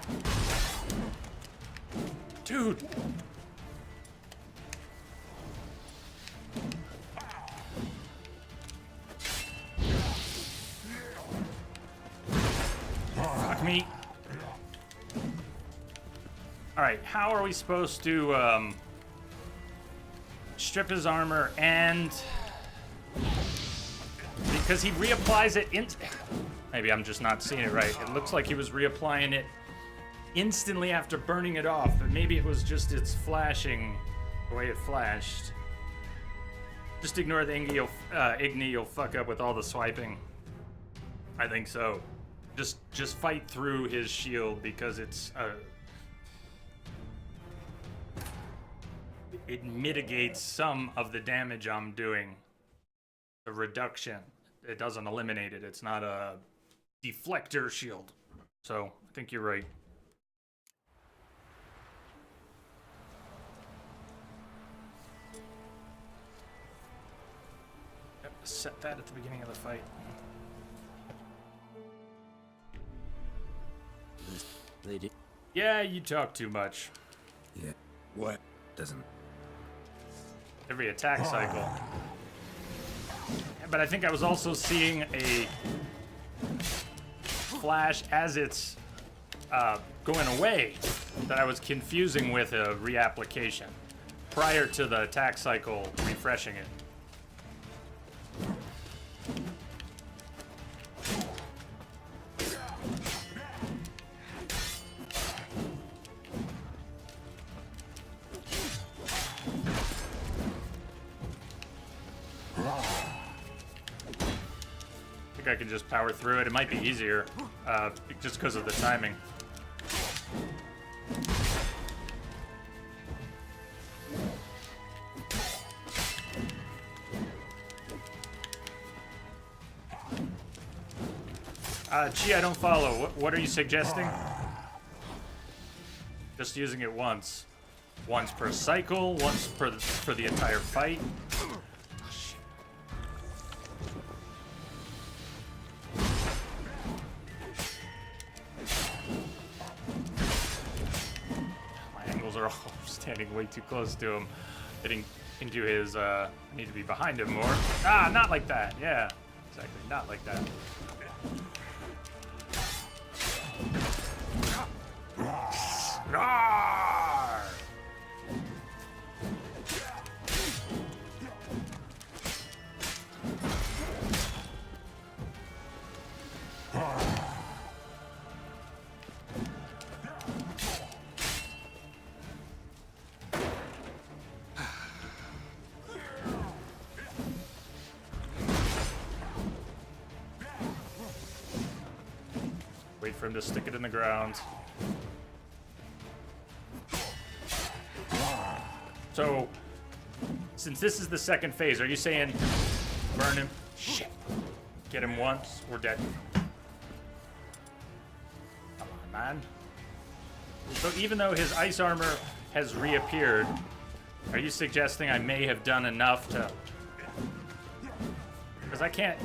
Speaker 2: Dude. Fuck me. Alright, how are we supposed to strip his armor and... Because he reapplies it in... Maybe I'm just not seeing it right. It looks like he was reapplying it instantly after burning it off, but maybe it was just its flashing the way it flashed. Just ignore the Igni, you'll fuck up with all the swiping. I think so. Just fight through his shield because it's... it mitigates some of the damage I'm doing. The reduction. It doesn't eliminate it. It's not a deflector shield. So, I think you're right. set that at the beginning of the fight.
Speaker 4: They did.
Speaker 2: Yeah, you talk too much.
Speaker 4: Yeah. What? Doesn't.
Speaker 2: Every attack cycle. But I think I was also seeing a flash as it's going away that I was confusing with a reapplication prior to the attack cycle refreshing it. I think I can just power through it. It might be easier, just because of the timing. Gee, I don't follow. What are you suggesting? Just using it once. Once per cycle, once for the entire fight. My angles are all standing way too close to him. Getting into his, I need to be behind him more. Ah, not like that. Yeah, exactly. Not like that. Rawr! Wait for him to stick it in the ground. So, since this is the second phase, are you saying burn him? Shit. Get him once, we're dead. Come on, man. So even though his ice armor has reappeared, are you suggesting I may have done enough to... Because I can't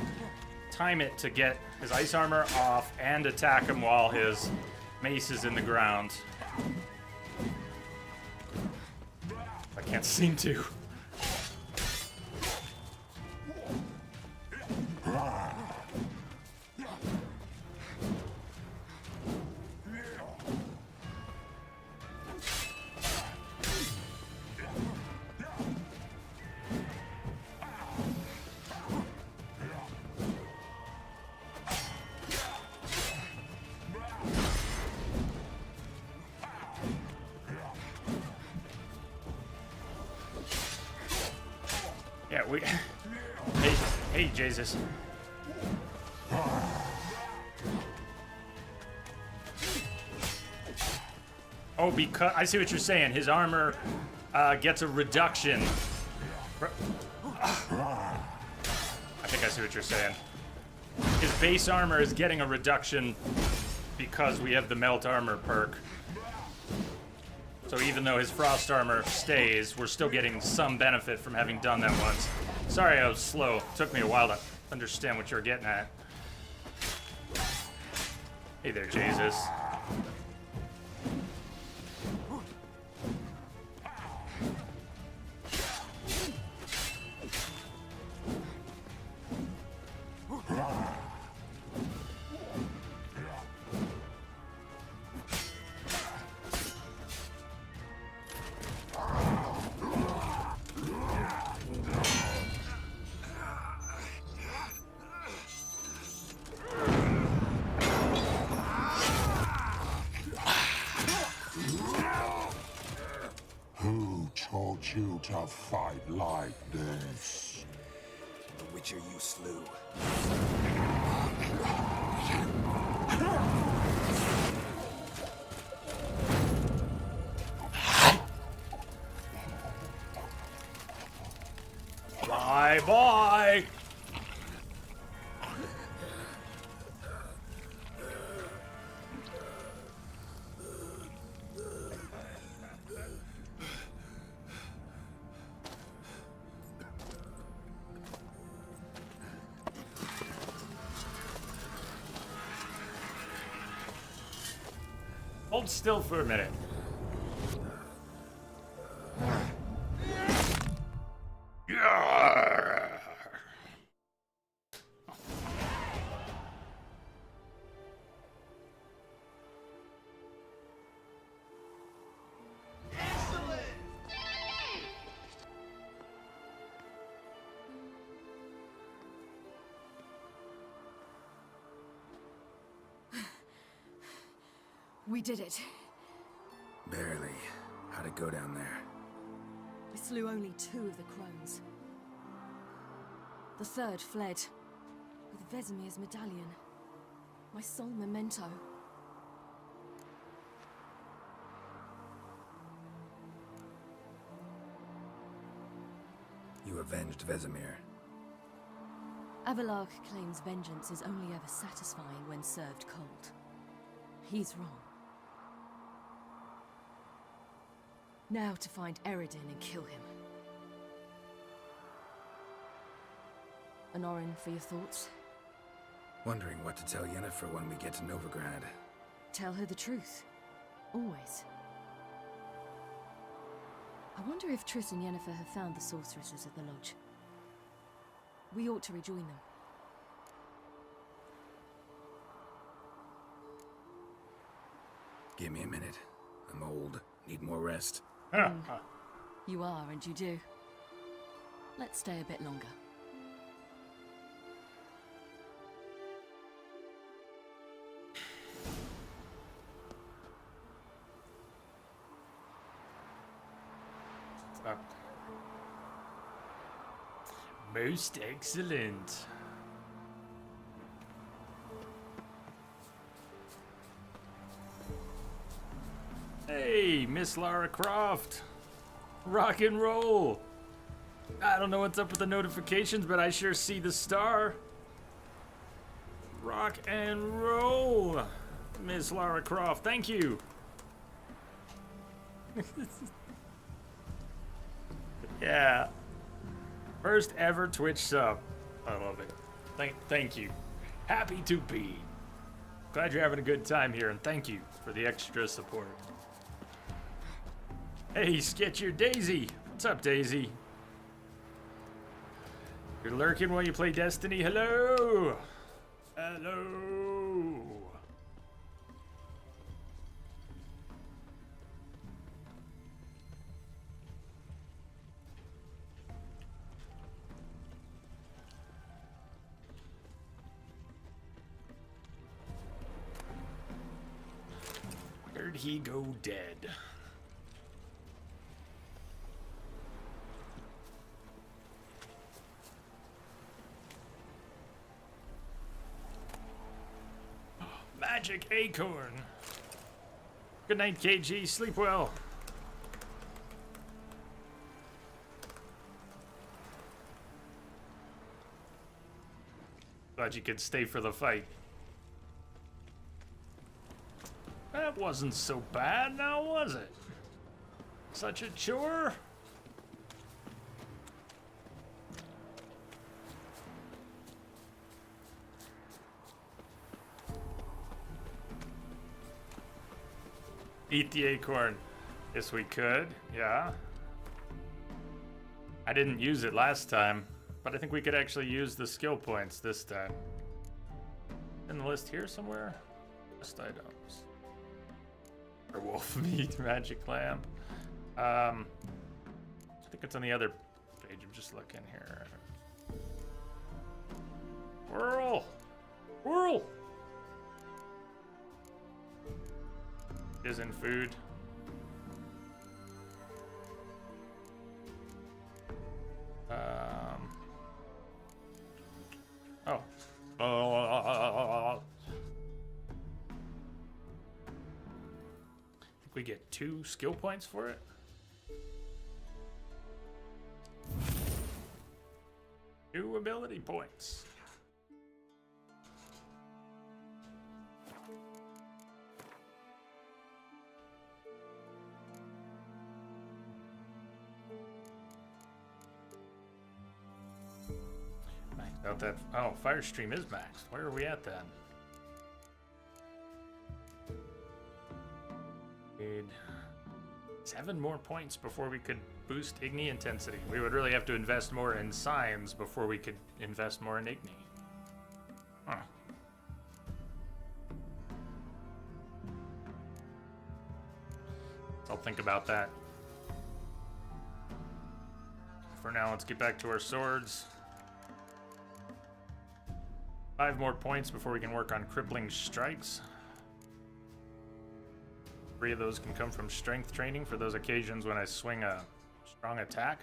Speaker 2: time it to get his ice armor off and attack him while his mace is in the ground. I can't seem to. Yeah, we... Hey, Jesus. Oh, because... I see what you're saying. His armor gets a reduction. I think I see what you're saying. His base armor is getting a reduction because we have the melt armor perk. So even though his frost armor stays, we're still getting some benefit from having done that once. Sorry I was slow. It took me a while to understand what you were getting at. Hey there, Jesus.
Speaker 13: Who taught you to fight like this?
Speaker 3: The Witcher you slew.
Speaker 2: Bye-bye! Hold still for a minute.
Speaker 1: We did it.
Speaker 4: Barely. How'd it go down there?
Speaker 1: We slew only 2 of the crones. The 3rd fled with Vesemir's medallion. My sole memento.
Speaker 4: You avenged Vesemir.
Speaker 1: Avalark claims vengeance is only ever satisfying when served cold. He's wrong. Now to find Eredin and kill him. Honorin, for your thoughts?
Speaker 4: Wondering what to tell Yennefer when we get to Novigrad.
Speaker 1: Tell her the truth. Always. I wonder if Triss and Yennefer have found the sorceresses at the lodge. We ought to rejoin them.
Speaker 4: Give me a minute. I'm old. Need more rest.
Speaker 1: You are, and you do. Let's stay a bit longer.
Speaker 2: Most excellent. Hey, Miss Lara Croft. Rock and roll. I don't know what's up with the notifications, but I sure see the star. Rock and roll. Miss Lara Croft, thank you. Yeah. First ever Twitch sub. I love it. Thank you. Happy to be. Glad you're having a good time here, and thank you for the extra support. Hey, Sketch your Daisy. What's up, Daisy? You're lurking while you play Destiny? Hello! Hello! Where'd he go dead? Magic acorn. Good night, KG. Sleep well. Glad you could stay for the fight. That wasn't so bad, now was it? Such a chore? Eat the acorn. Yes, we could. Yeah. I didn't use it last time, but I think we could actually use the skill points this time. In the list here somewhere? List items. Or wolf meat, magic lamp. I think it's on the other page. I'm just looking here. Whirl! Whirl! Isn't food. Oh. I think we get 2 skill points for it. Two ability points. Out that. Oh, Firestream is maxed. Where are we at then? Need 7 more points before we could boost Igni intensity. We would really have to invest more in signs before we could invest more in Igni. Huh. I'll think about that. For now, let's get back to our swords. 5 more points before we can work on crippling strikes. 3 of those can come from strength training for those occasions when I swing a strong attack.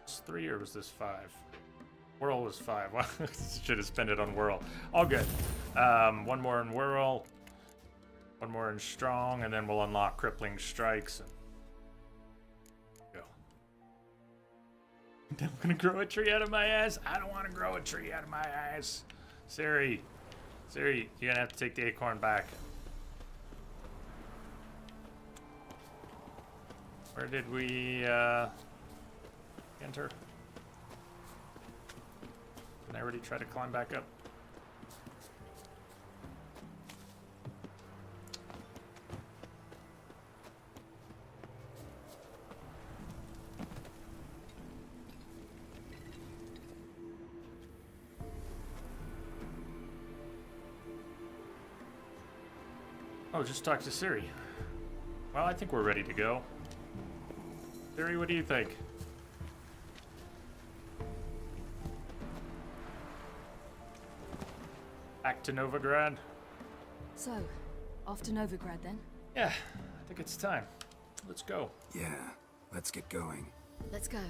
Speaker 2: Was 3 or was this 5? Whirl was 5. Well, should have spent it on Whirl. All good. 1 more in Whirl. 1 more in Strong, and then we'll unlock Crippling Strikes. Go. I'm gonna grow a tree out of my ass? I don't want to grow a tree out of my ass. Siri, you're gonna have to take the acorn back. Where did we enter? Didn't I already try to climb back up? Oh, just talk to Siri. Well, I think we're ready to go. Siri, what do you think? Back to Novigrad?
Speaker 1: So, off to Novigrad then?
Speaker 2: Yeah, I think it's time. Let's go.
Speaker 4: Yeah, let's get going.
Speaker 1: Let's go.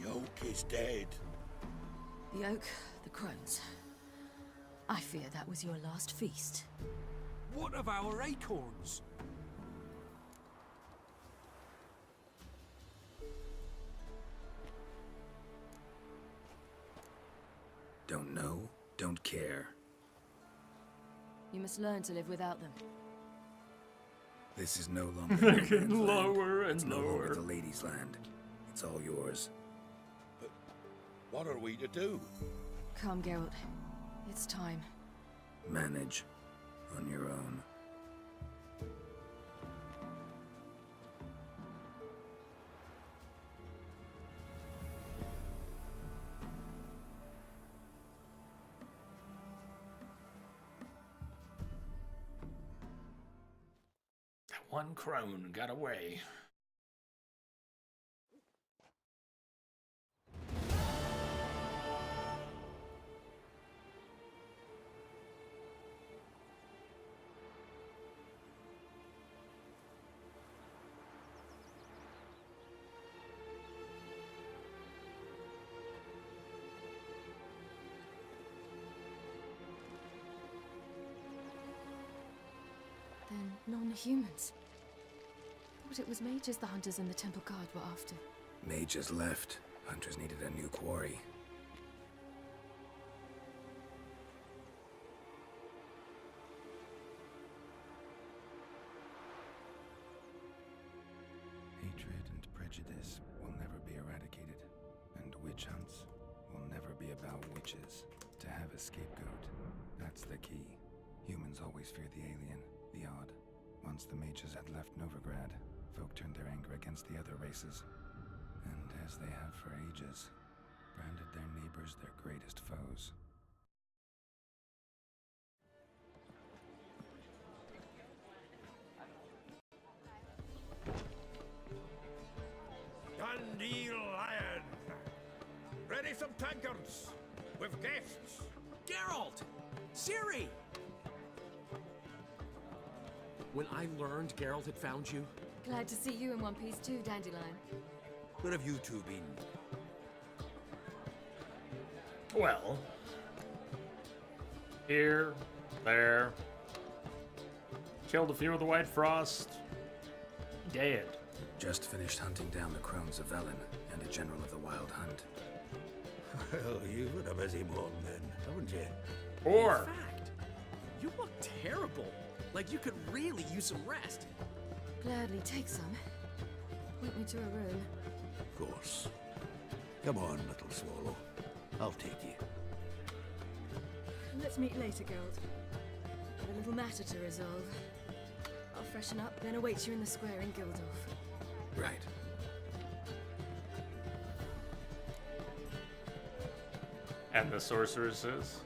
Speaker 5: The oak is dead.
Speaker 1: The oak, the crones. I fear that was your last feast.
Speaker 3: What of our acorns?
Speaker 4: Don't know, don't care.
Speaker 1: You must learn to live without them.
Speaker 4: This is no longer
Speaker 2: Getting lower and
Speaker 4: it's no
Speaker 2: lower.
Speaker 4: longer the ladies' land. It's all yours.
Speaker 5: But what are we to do?
Speaker 1: Come, Geralt. It's time.
Speaker 4: Manage on your own.
Speaker 2: That one crone got away.
Speaker 1: Then non-humans. Thought it was mages the hunters and the temple guard were after.
Speaker 4: Mages left. Hunters needed a new quarry. Hatred and prejudice will never be eradicated, and witch hunts will never be about witches. To have a scapegoat, that's the key. Humans always fear the alien, the odd. Once the mages had left Novigrad, folk turned their anger against the other races. And as they have for ages, branded their neighbors their greatest foes.
Speaker 3: Dundee Lion! Ready some tankards! With guests!
Speaker 16: Geralt! Ciri! When I learned Geralt had found you...
Speaker 1: Glad to see you in one piece too, Dandelion.
Speaker 16: Where have you two been?
Speaker 2: Well, here, there, killed a few of the White Frost, dead.
Speaker 4: Just finished hunting down the crones of Velen and a general of the Wild Hunt.
Speaker 9: Well, you've had a busy morning then, haven't you?
Speaker 2: Or
Speaker 16: In fact, you look terrible. Like you could really use some rest.
Speaker 1: Gladly take some. Point me to a room.
Speaker 9: Of course. Come on, little swallow. I'll take you.
Speaker 1: Let's meet later, Geralt. Got a little matter to resolve. I'll freshen up, then await you in the square in Gildorf.
Speaker 4: Right.
Speaker 2: and the sorceresses.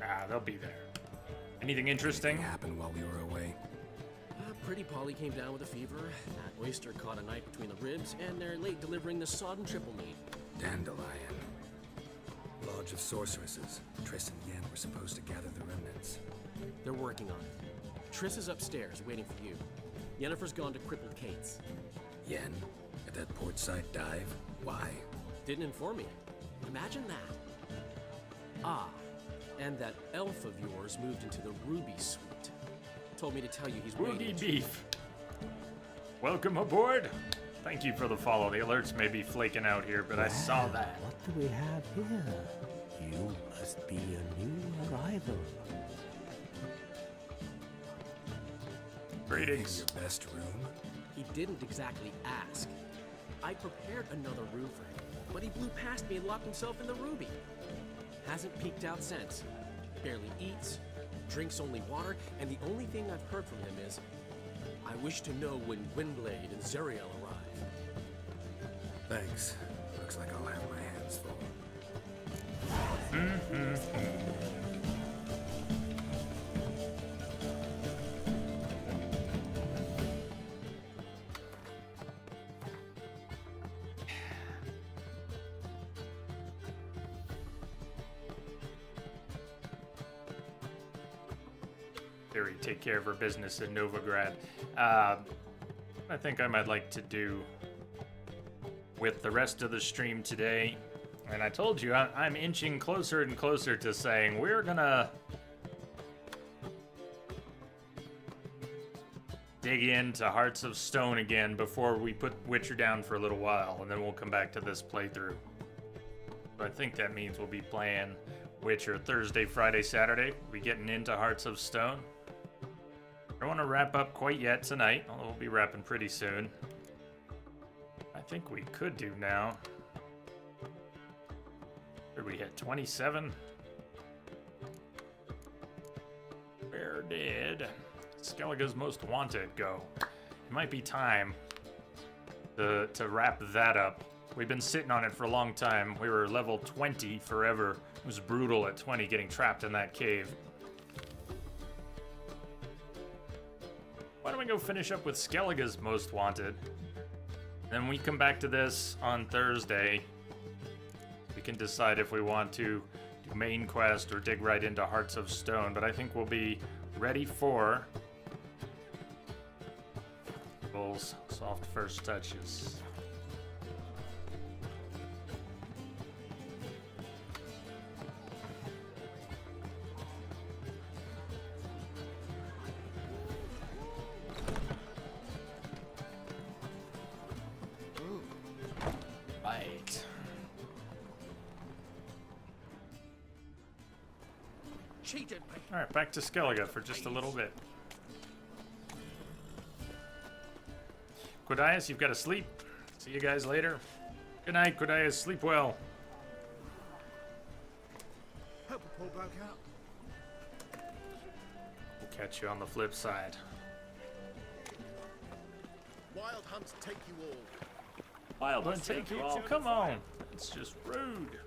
Speaker 2: Ah, they'll be there. Anything interesting?
Speaker 4: Anything happened while we were away?
Speaker 16: Pretty Polly came down with a fever. That oyster caught a knife between the ribs, and they're late delivering the sodden triple meat.
Speaker 4: Dandelion. Lodge of Sorceresses. Triss and Yen were supposed to gather the remnants.
Speaker 16: They're working on it. Triss is upstairs, waiting for you. Yennefer's gone to Crippled Kate's.
Speaker 4: Yen? At that portside dive? Why?
Speaker 16: Didn't inform me. Imagine that. Ah, and that elf of yours moved into the Ruby Suite. Told me to tell you he's
Speaker 2: Woogie
Speaker 16: waiting.
Speaker 2: Beef. Welcome aboard. Thank you for the follow. The alerts may be flaking out here, but I saw that.
Speaker 9: What do we have here? You must be a new arrival.
Speaker 2: Greetings.
Speaker 4: Your best room?
Speaker 16: He didn't exactly ask. I prepared another room for him, but he blew past me and locked himself in the Ruby. Hasn't peeked out since. Barely eats, drinks only water, and the only thing I've heard from him is, I wish to know when Gwynblade and Zuriel arrive.
Speaker 4: Thanks. Looks like I'll have my hands full.
Speaker 2: Theory, take care of her business in Novigrad. I think I might like to do with the rest of the stream today. And I told you, I'm inching closer and closer to saying we're gonna dig into Hearts of Stone again before we put Witcher down for a little while, and then we'll come back to this playthrough. So I think that means we'll be playing Witcher Thursday, Friday, Saturday. We'll be getting into Hearts of Stone. I don't want to wrap up quite yet tonight, although we'll be wrapping pretty soon. I think we could do now. Where we hit 27? Where did Skellige's Most Wanted go? It might be time to wrap that up. We've been sitting on it for a long time. We were level 20 forever. It was brutal at 20 getting trapped in that cave. Why don't we go finish up with Skellige's Most Wanted? Then we come back to this on Thursday. We can decide if we want to do main quest or dig right into Hearts of Stone, but I think we'll be ready for Bull's soft first touches. Right.
Speaker 16: Cheated me.
Speaker 2: All right, back to Skellige for just a little bit. Quadias, you've got to sleep. See you guys later. Good night, Quadias. Sleep well.
Speaker 3: Help a poor bloke out.
Speaker 2: We'll catch you on the flip side.
Speaker 3: Wild hunts take you all.
Speaker 2: Wild Hunt take you all. Come on. It's just rude.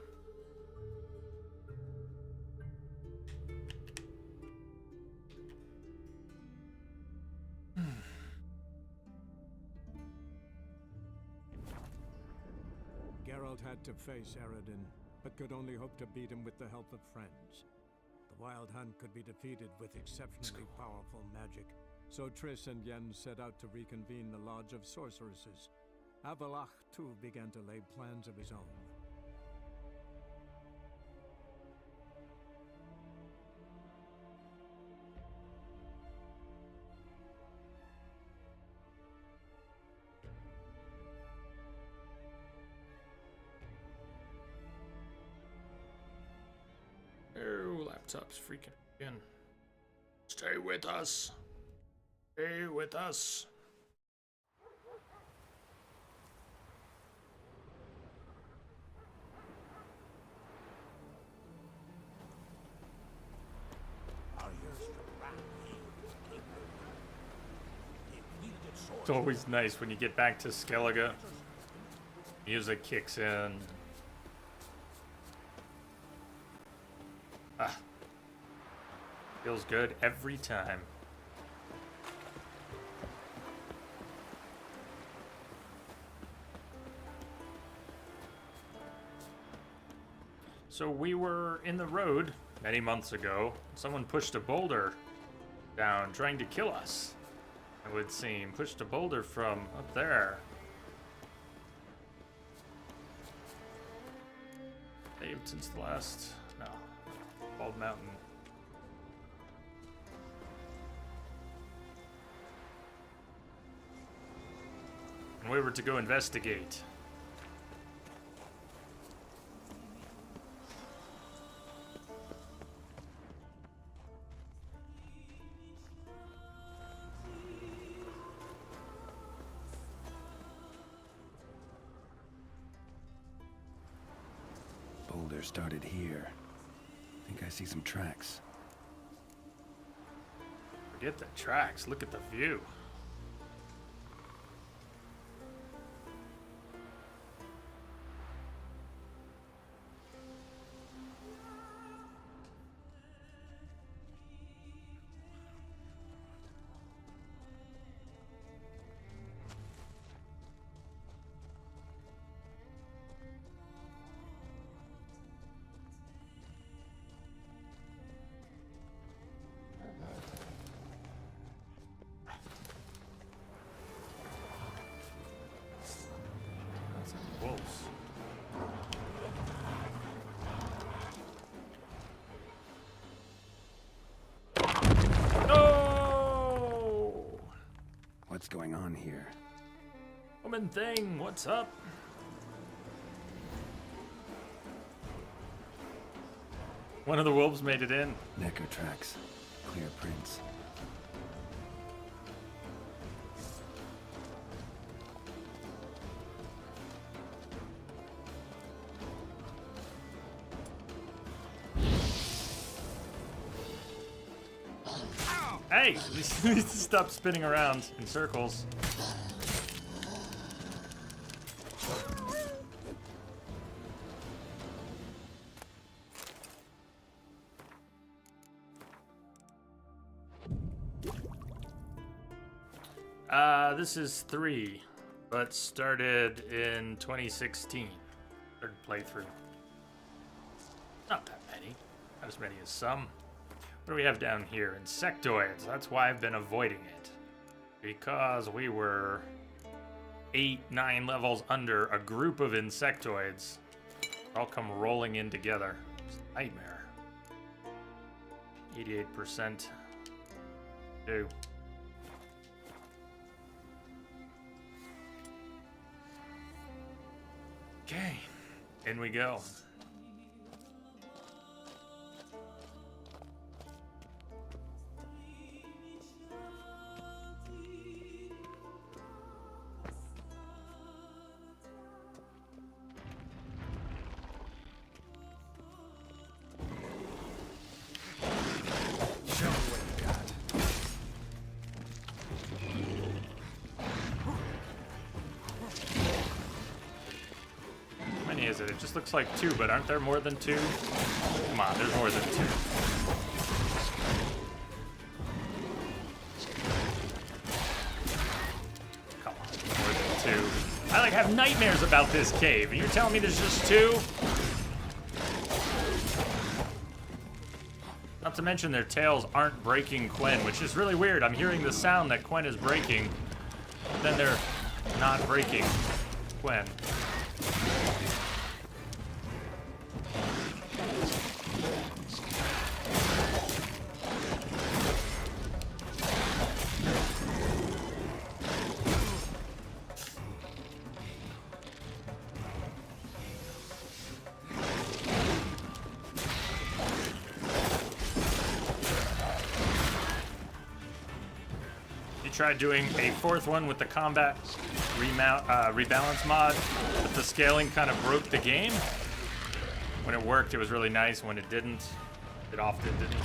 Speaker 17: Geralt had to face Eredin, but could only hope to beat him with the help of friends. The Wild Hunt could be defeated with exceptionally powerful magic, so Triss and Yen set out to reconvene the Lodge of Sorceresses. Avalach, too, began to lay plans of his own.
Speaker 2: what's up? It's freaking again. Stay with us. Stay with us. It's always nice when you get back to Skellige. Music kicks in. Ah. Feels good every time. So we were in the road many months ago. Someone pushed a boulder down trying to kill us. It would seem. Pushed a boulder from up there. Saved since the last... No. Bald Mountain. And we were to go investigate.
Speaker 4: Boulder started here. I think I see some tracks.
Speaker 2: Forget the tracks. Look at the view. Wolves. No!
Speaker 4: What's going on here?
Speaker 2: Woman thing, what's up? One of the wolves made it in.
Speaker 4: Necker tracks. Clear prints.
Speaker 2: Hey, at least stop spinning around in circles. This is 3, but started in 2016. Third playthrough. Not that many. Not as many as some. What do we have down here? Insectoids. That's why I've been avoiding it. Because we were 8-9 levels under a group of insectoids. All come rolling in together. It's a nightmare. 88%. Do. Okay. In we go. It just looks like 2, but aren't there more than 2? Come on, there's more than 2. Come on, more than 2. I have nightmares about this cave, and you're telling me there's just 2? Not to mention their tails aren't breaking Quen, which is really weird. I'm hearing the sound that Quen is breaking, then they're not breaking Quen. He tried doing a fourth one with the combat rebalance mod, but the scaling kind of broke the game. When it worked, it was really nice. When it didn't, it often didn't.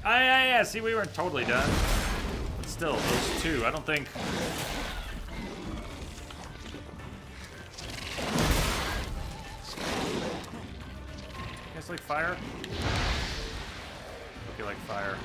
Speaker 2: Yeah, see, we weren't totally done. But still, those two, I don't think... You guys like fire? Hope you like fire.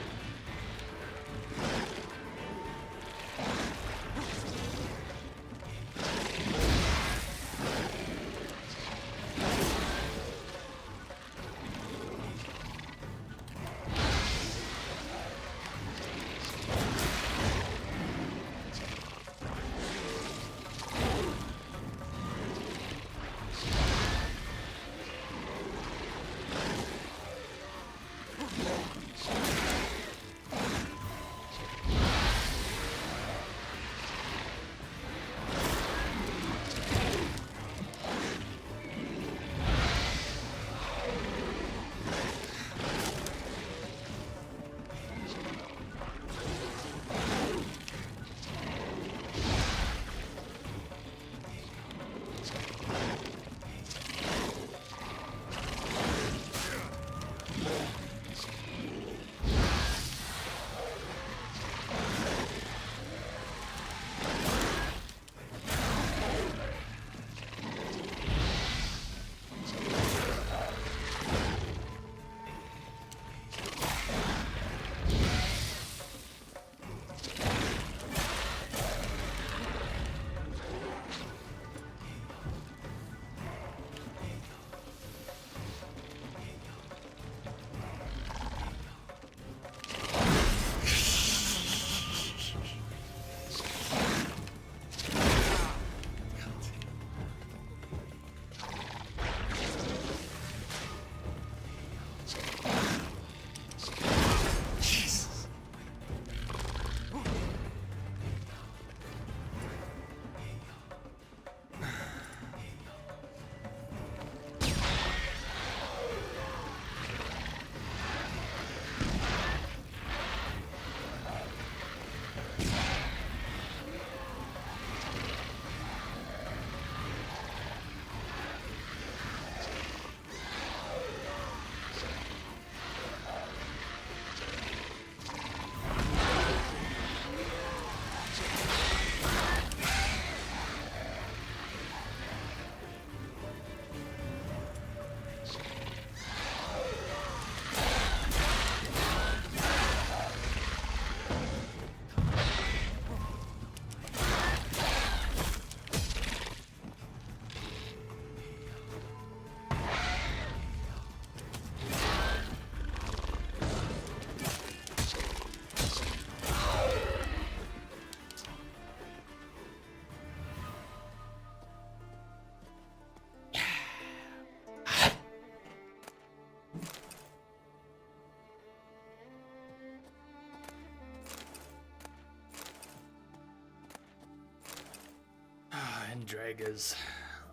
Speaker 2: Dragas.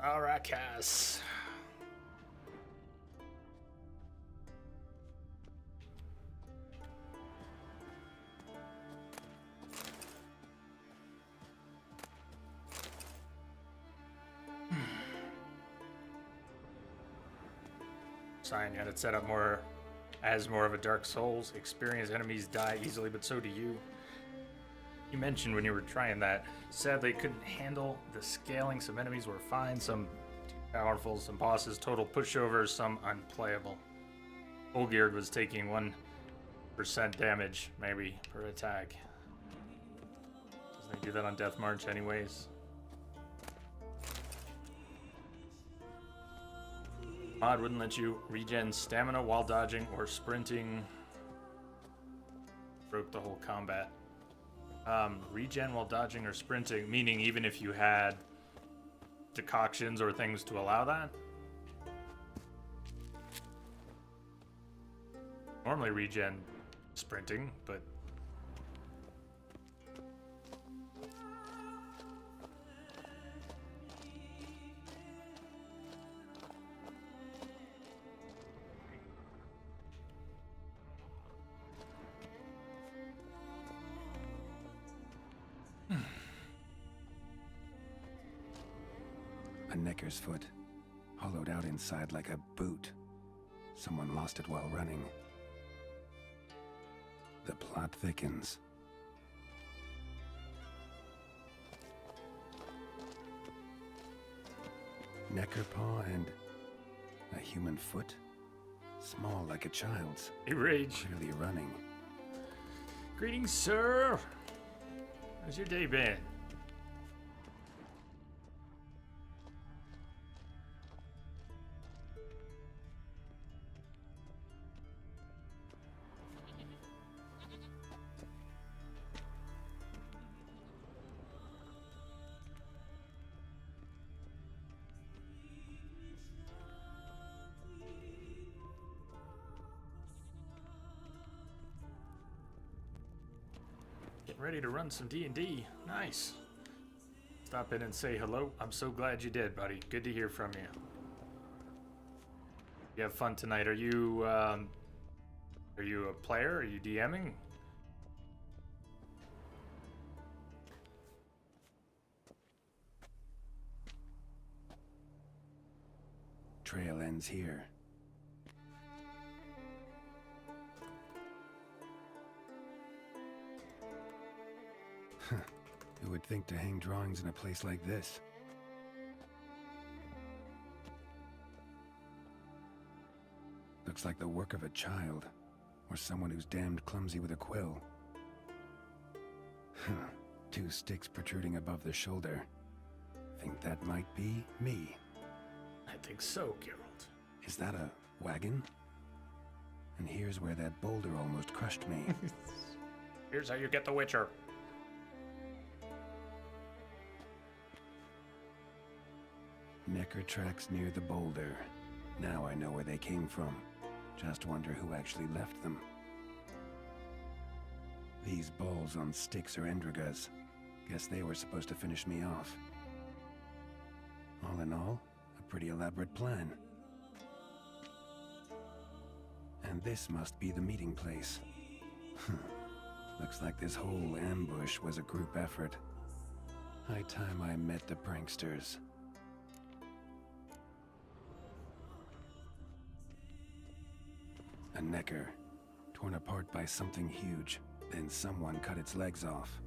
Speaker 2: Alright, Cass. Sign had it set up more as more of a Dark Souls. Experienced enemies die easily, but so do you. You mentioned when you were trying that, sadly couldn't handle the scaling. Some enemies were fine, some too powerful, some bosses total pushovers, some unplayable. Olgierd was taking 1% damage, maybe, per attack. Doesn't he do that on Death March anyways? Mod wouldn't let you regen stamina while dodging or sprinting. Broke the whole combat. Regen while dodging or sprinting, meaning even if you had decoctions or things to allow that? Normally regen sprinting, but...
Speaker 4: Necker's foot, hollowed out inside like a boot. Someone lost it while running. The plot thickens. Necker paw and a human foot? Small like a child's.
Speaker 2: Hey, Rage.
Speaker 4: Clearly running.
Speaker 2: Greetings, sir. How's your day been? Ready to run some D&D. Nice. Stop in and say hello. I'm so glad you did, buddy. Good to hear from you. You have fun tonight. Are you a player? Are you DMing?
Speaker 4: Trail ends here. Who would think to hang drawings in a place like this? Looks like the work of a child, or someone who's damned clumsy with a quill. Two sticks protruding above the shoulder. Think that might be me.
Speaker 2: I think so, Geralt.
Speaker 4: Is that a wagon? And here's where that boulder almost crushed me.
Speaker 2: Here's how you get the Witcher.
Speaker 4: Necker tracks near the boulder. Now I know where they came from. Just wonder who actually left them. These balls on sticks are Endrigas. Guess they were supposed to finish me off. All in all, a pretty elaborate plan. And this must be the meeting place. Looks like this whole ambush was a group effort. High time I met the pranksters. A Necker, torn apart by something huge. Then someone cut its legs off.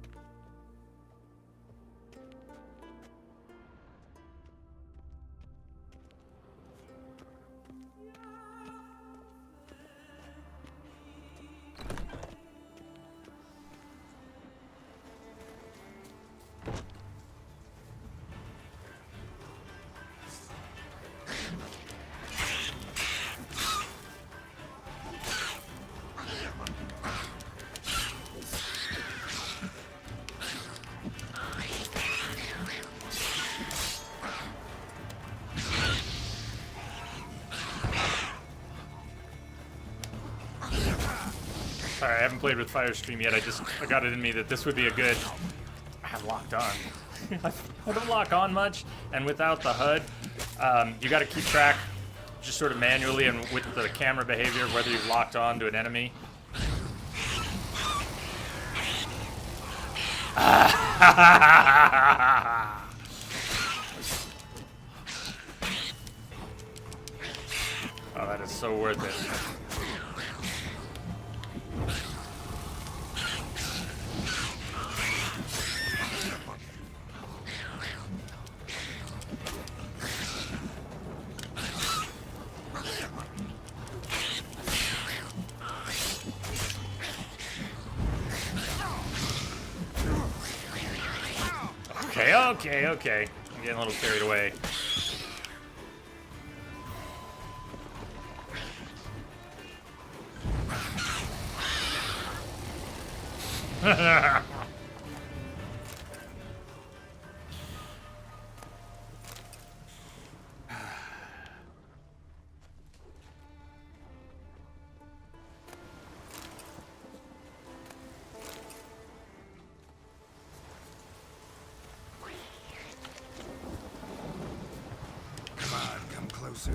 Speaker 2: Sorry, I haven't played with Firestream yet. I got it in me that this would be a good... I have locked on. I don't lock on much, and without the HUD, you got to keep track just sort of manually and with the camera behavior of whether you've locked on to an enemy. Oh, that is so worth it. Okay. I'm getting a little carried away.
Speaker 4: Closer.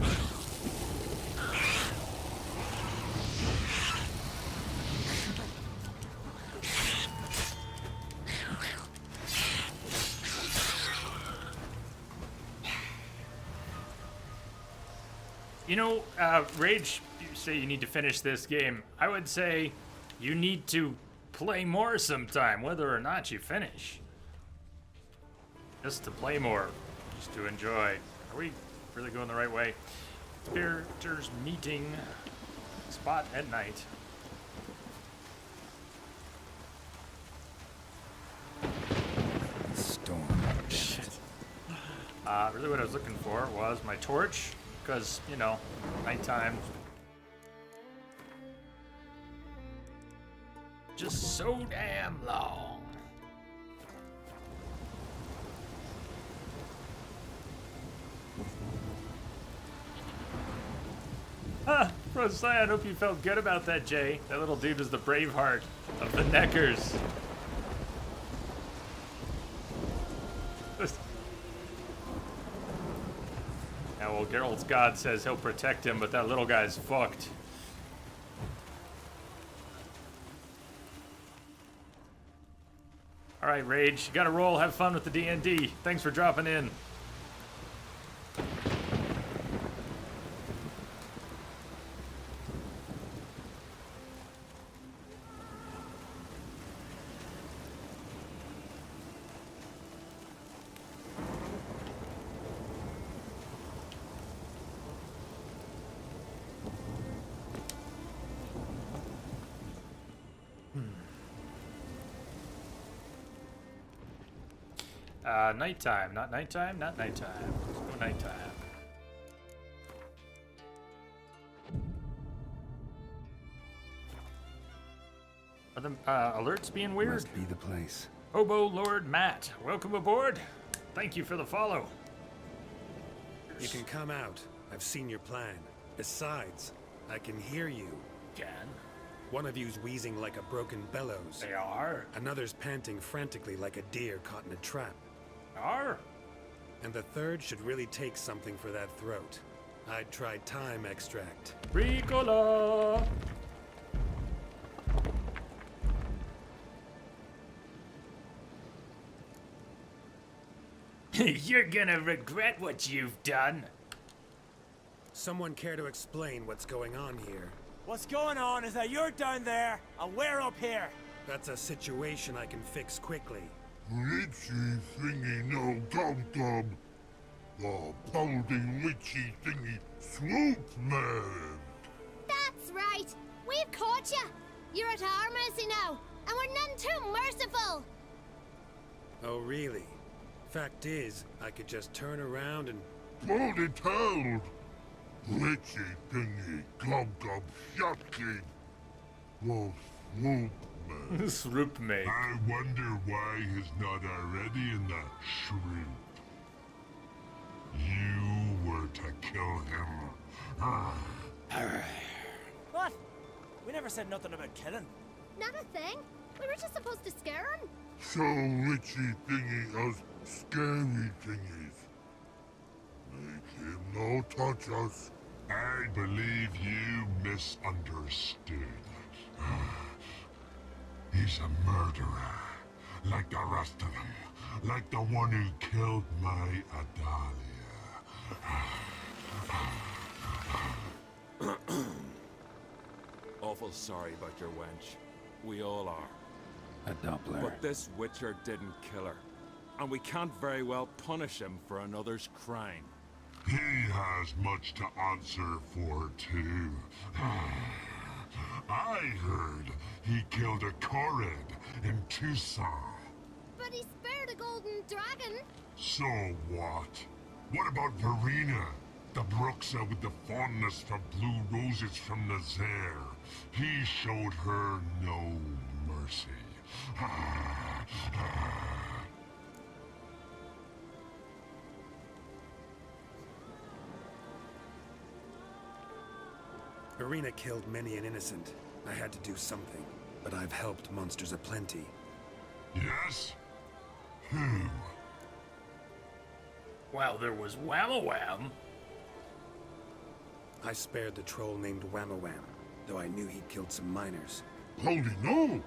Speaker 2: You know, Rage, you say you need to finish this game. I would say you need to play more sometime, whether or not you finish. Just to play more, just to enjoy. Are we really going the right way? Spiriters meeting spot at night.
Speaker 4: Storm.
Speaker 2: Shit. Really what I was looking for was my torch, because, you know, nighttime. Just so damn long. Ah, Rosai, I hope you felt good about that, Jay. That little dude was the Braveheart of the Neckers. Yeah, well, Geralt's god says he'll protect him, but that little guy's fucked. All right, Rage, you gotta roll. Have fun with the D&D. Thanks for dropping in. Nighttime, not nighttime, not nighttime. Let's go nighttime. Are the alerts being weird?
Speaker 4: Must be the place.
Speaker 2: Hobo Lord Matt, welcome aboard. Thank you for the follow.
Speaker 18: You can come out. I've seen your plan. Besides, I can hear you.
Speaker 2: Can?
Speaker 18: One of you's wheezing like a broken bellows.
Speaker 2: They are?
Speaker 18: Another's panting frantically like a deer caught in a trap.
Speaker 2: Are?
Speaker 18: And the third should really take something for that throat. I'd try thyme extract.
Speaker 2: Ricola! You're gonna regret what you've done.
Speaker 18: Someone care to explain what's going on here?
Speaker 19: What's going on is that you're down there and we're up here.
Speaker 18: That's a situation I can fix quickly.
Speaker 13: Witchy thingy no dum-dum. The balding witchy thingy swoop man.
Speaker 7: That's right. We've caught you. You're at our mercy now, and we're none too merciful.
Speaker 18: Oh, really? Fact is, I could just turn around and...
Speaker 13: Baldy told. Witchy thingy gum-gum shotkin. The swoop man.
Speaker 2: Swoop man.
Speaker 13: I wonder why he's not already in that shrimp. You were to kill him.
Speaker 19: What? We never said nothing about killing.
Speaker 7: Not a thing. We were just supposed to scare him.
Speaker 13: So witchy thingy has scary thingies. Make him no touch us. I believe you misunderstood. He's a murderer, like the rest of them. Like the one who killed my Adalia.
Speaker 20: Awful sorry about your wench. We all are.
Speaker 4: A Doppler.
Speaker 20: But this Witcher didn't kill her. And we can't very well punish him for another's crime.
Speaker 13: He has much to answer for, too. I heard he killed a Korred in Tucson.
Speaker 7: But he spared a golden dragon.
Speaker 13: So what? What about Verena? The Bruxa with the fondness for blue roses from Nazaire. He showed her no mercy.
Speaker 18: Verena killed many an innocent. I had to do something. But I've helped monsters aplenty.
Speaker 13: Yes? Who?
Speaker 2: Well, there was Whamawam.
Speaker 18: I spared the troll named Whamawam, though I knew he'd killed some miners.
Speaker 13: Holy no!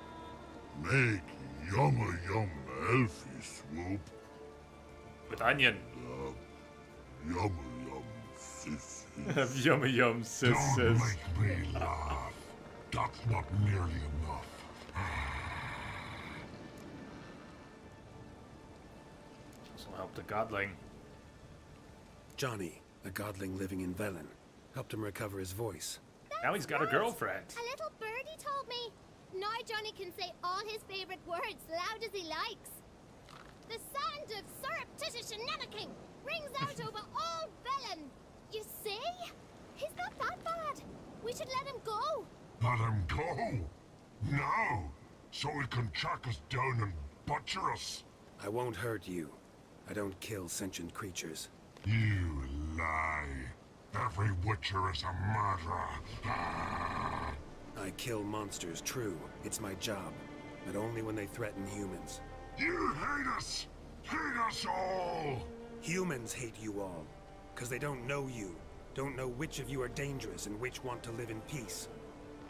Speaker 13: Make yumma yum elfie swoop.
Speaker 2: With onion.
Speaker 13: Yumma yum sissy.
Speaker 2: Yum yum sis
Speaker 13: Don't
Speaker 2: says.
Speaker 13: make me laugh. That's not nearly enough.
Speaker 2: This will help the godling.
Speaker 18: Johnny, a godling living in Velen, helped him recover his voice.
Speaker 2: Now he's got a girlfriend.
Speaker 7: A little birdie told me. Now Johnny can say all his favorite words loud as he likes. The sound of surreptitious shenanigans rings out over all Velen. You see? He's not that bad. We should let him go.
Speaker 13: Let him go? Now? So he can track us down and butcher us?
Speaker 18: I won't hurt you. I don't kill sentient creatures.
Speaker 13: You lie. Every witcher is a murderer.
Speaker 18: I kill monsters, true. It's my job. But only when they threaten humans.
Speaker 13: You hate us! Hate us all!
Speaker 18: Humans hate you all. Because they don't know you. Don't know which of you are dangerous and which want to live in peace.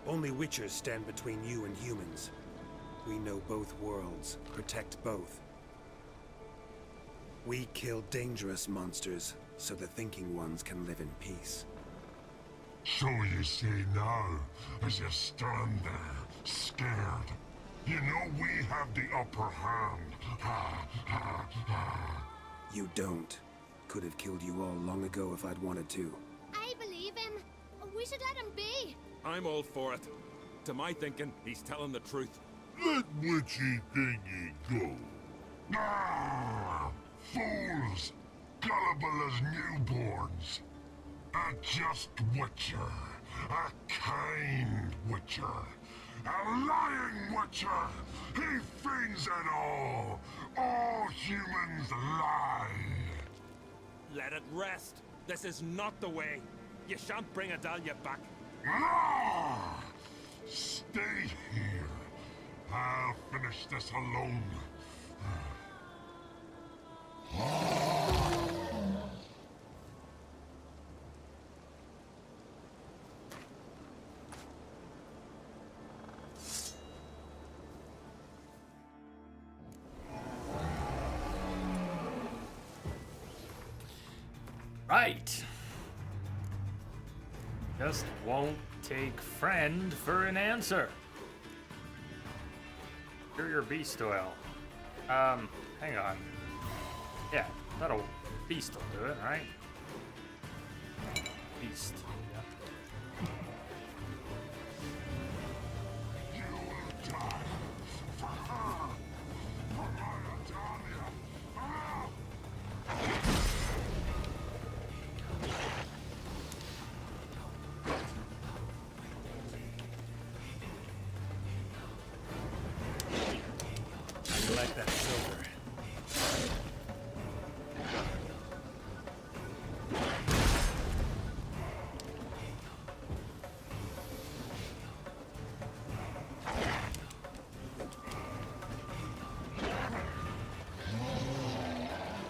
Speaker 18: Only witchers stand between you and humans. We know both worlds. Protect both. We kill dangerous monsters, so the thinking ones can live in peace.
Speaker 13: So you see now, as you stand there, scared. You know we have the upper hand.
Speaker 18: You don't. Could have killed you all long ago if I'd wanted to.
Speaker 7: I believe him. We should let him be.
Speaker 20: I'm all for it. To my thinking, he's telling the truth.
Speaker 13: Let witchy thingy go. Fools! Gullible as newborns. A just witcher. A kind witcher. A lying witcher. He feigns it all. All humans lie.
Speaker 20: Let it rest. This is not the way. You shan't bring Adalia back.
Speaker 13: Ah! Stay here. I'll finish this alone.
Speaker 2: Right. Just won't take friend for an answer. Cure your beast oil. Hang on. Yeah, that'll beast will do it, right? Beast. Yep.
Speaker 13: You will die for her. For my Adalia.
Speaker 18: I like that silver.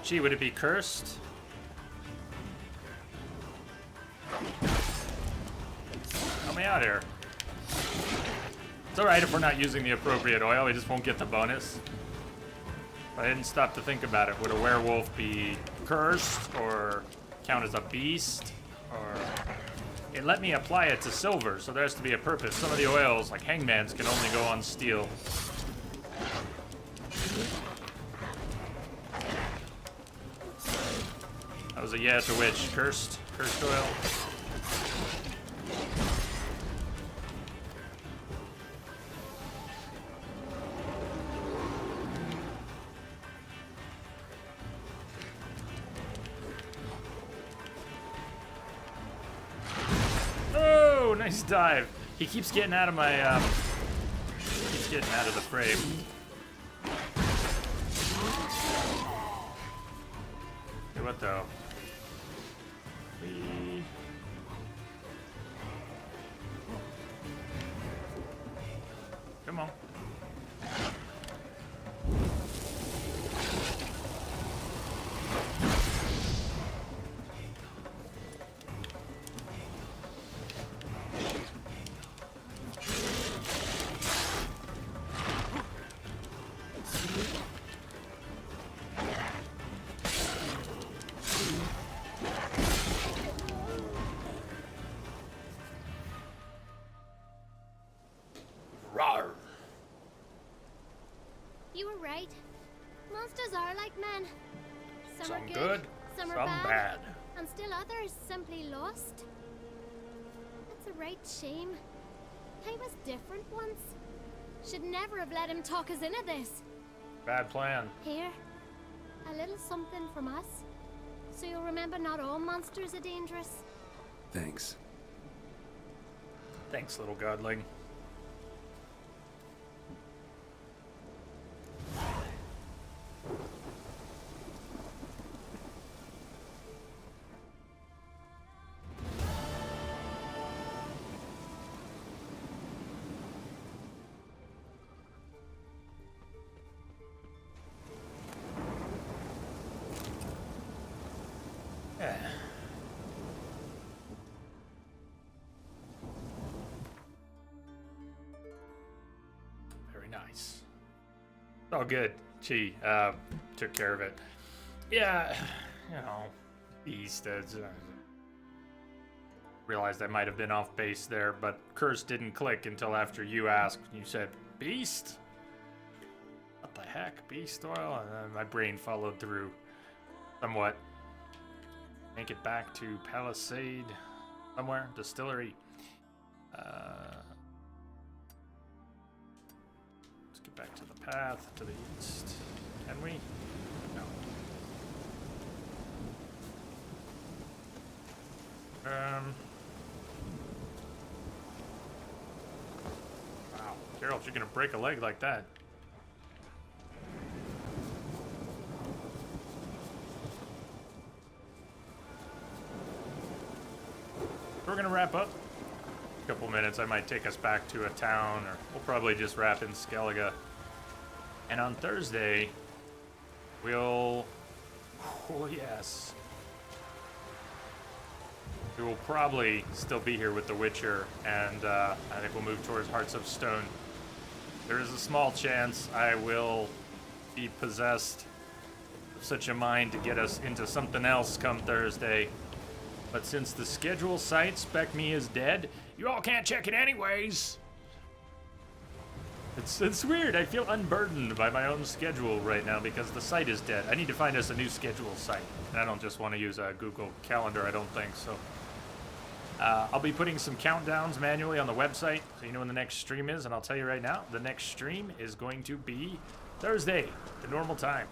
Speaker 2: Gee, would it be cursed? Help me out here. It's alright if we're not using the appropriate oil, we just won't get the bonus. But I didn't stop to think about it. Would a werewolf be cursed or count as a beast? Or it let me apply it to silver, so there has to be a purpose. Some of the oils, like Hangman's, can only go on steel. That was a yeah, it's a witch. Cursed oil. Oh, nice dive. He keeps getting out of my, keeps getting out of the frame. Hey, what though? Come on.
Speaker 10: You were right. Monsters are like men. Some are
Speaker 2: good,
Speaker 10: some are
Speaker 2: some bad.
Speaker 10: and still others simply lost. That's a right shame. I was different once. Should never have let him talk us into this.
Speaker 2: Bad plan.
Speaker 10: Here, a little something from us, so you'll remember not all monsters are dangerous.
Speaker 4: Thanks.
Speaker 2: Thanks, little godling. Yeah. Very nice. Oh, good. She took care of it. Yeah, you know, Beast. Realized I might have been off base there, but curse didn't click until after you asked. You said, Beast? What the heck? Beast oil? And then my brain followed through somewhat. Make it back to Palisade somewhere. Distillery. Let's get back to the path to the east. Can we? No. Wow. Geralt, you're gonna break a leg like that. We're gonna wrap up. A couple minutes, I might take us back to a town, or we'll probably just wrap in Skellige. And on Thursday, we'll... Oh, yes. We will probably still be here with The Witcher, and I think we'll move towards Hearts of Stone. There is a small chance I will be possessed of such a mind to get us into something else come Thursday. But since the schedule site spec me is dead, you all can't check it anyways. It's weird. I feel unburdened by my own schedule right now because the site is dead. I need to find us a new schedule site. And I don't just want to use a Google Calendar, I don't think. So I'll be putting some countdowns manually on the website so you know when the next stream is. And I'll tell you right now, the next stream is going to be Thursday, the normal time.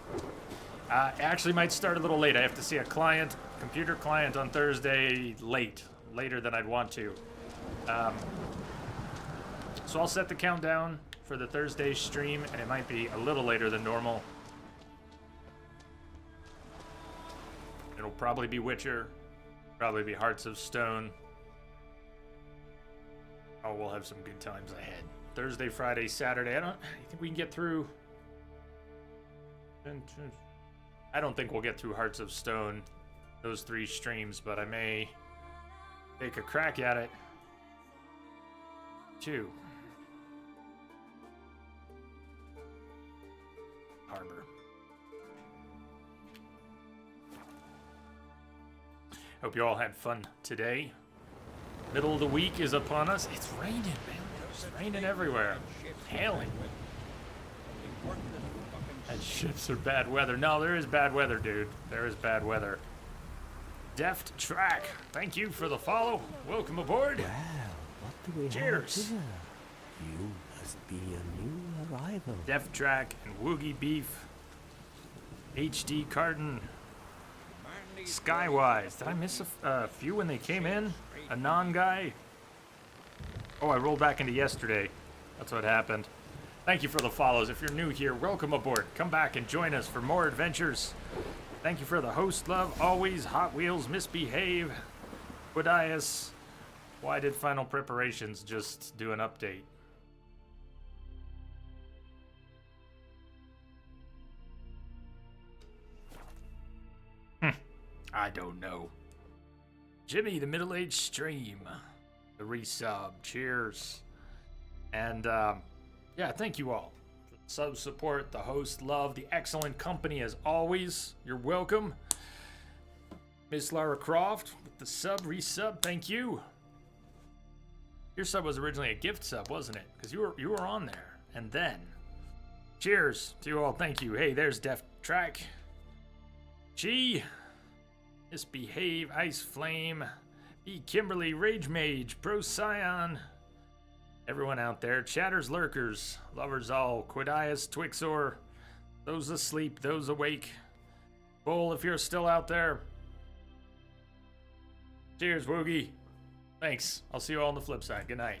Speaker 2: It actually might start a little late. I have to see a client, computer client on Thursday later than I'd want to. So I'll set the countdown for the Thursday stream, and it might be a little later than normal. It'll probably be Witcher, probably be Hearts of Stone. Oh, we'll have some good times ahead. Thursday, Friday, Saturday. I think we can get through. I don't think we'll get through Hearts of Stone, those 3 streams, but I may take a crack at it. 2. Harbor. Hope you all had fun today. Middle of the week is upon us. It's raining, man. It's raining everywhere. Hailing. And ships are bad weather. No, there is bad weather, dude. There is bad weather. Deft Track, thank you for the follow. Welcome aboard.
Speaker 9: Well, what do we
Speaker 2: Cheers.
Speaker 9: have here? You must be a new arrival.
Speaker 2: Deft Track and Woogie Beef. HD Carton. Skywise. Did I miss a few when they came in? A non-guy? Oh, I rolled back into yesterday. That's what happened. Thank you for the follows. If you're new here, welcome aboard. Come back and join us for more adventures. Thank you for the host love. Always Hot Wheels Misbehave. Quadius. Why did Final Preparations just do an update? I don't know. Jimmy, the middle-aged stream. The resub. Cheers. And, yeah, thank you all. Sub support, the host love, the excellent company as always. You're welcome. Miss Lara Croft with the sub, resub, thank you. Your sub was originally a gift sub, wasn't it? Because you were on there. And then Cheers to you all. Thank you. Hey, there's Def Track. G. Misbehave. Ice Flame. E. Kimberly. Rage Mage. Procyon. Everyone out there. Chatters, Lurkers. Lovers all. Quidias, Twixor. Those asleep. Those awake. Bull, if you're still out there. Cheers, Woogie. Thanks. I'll see you all on the flip side. Good night.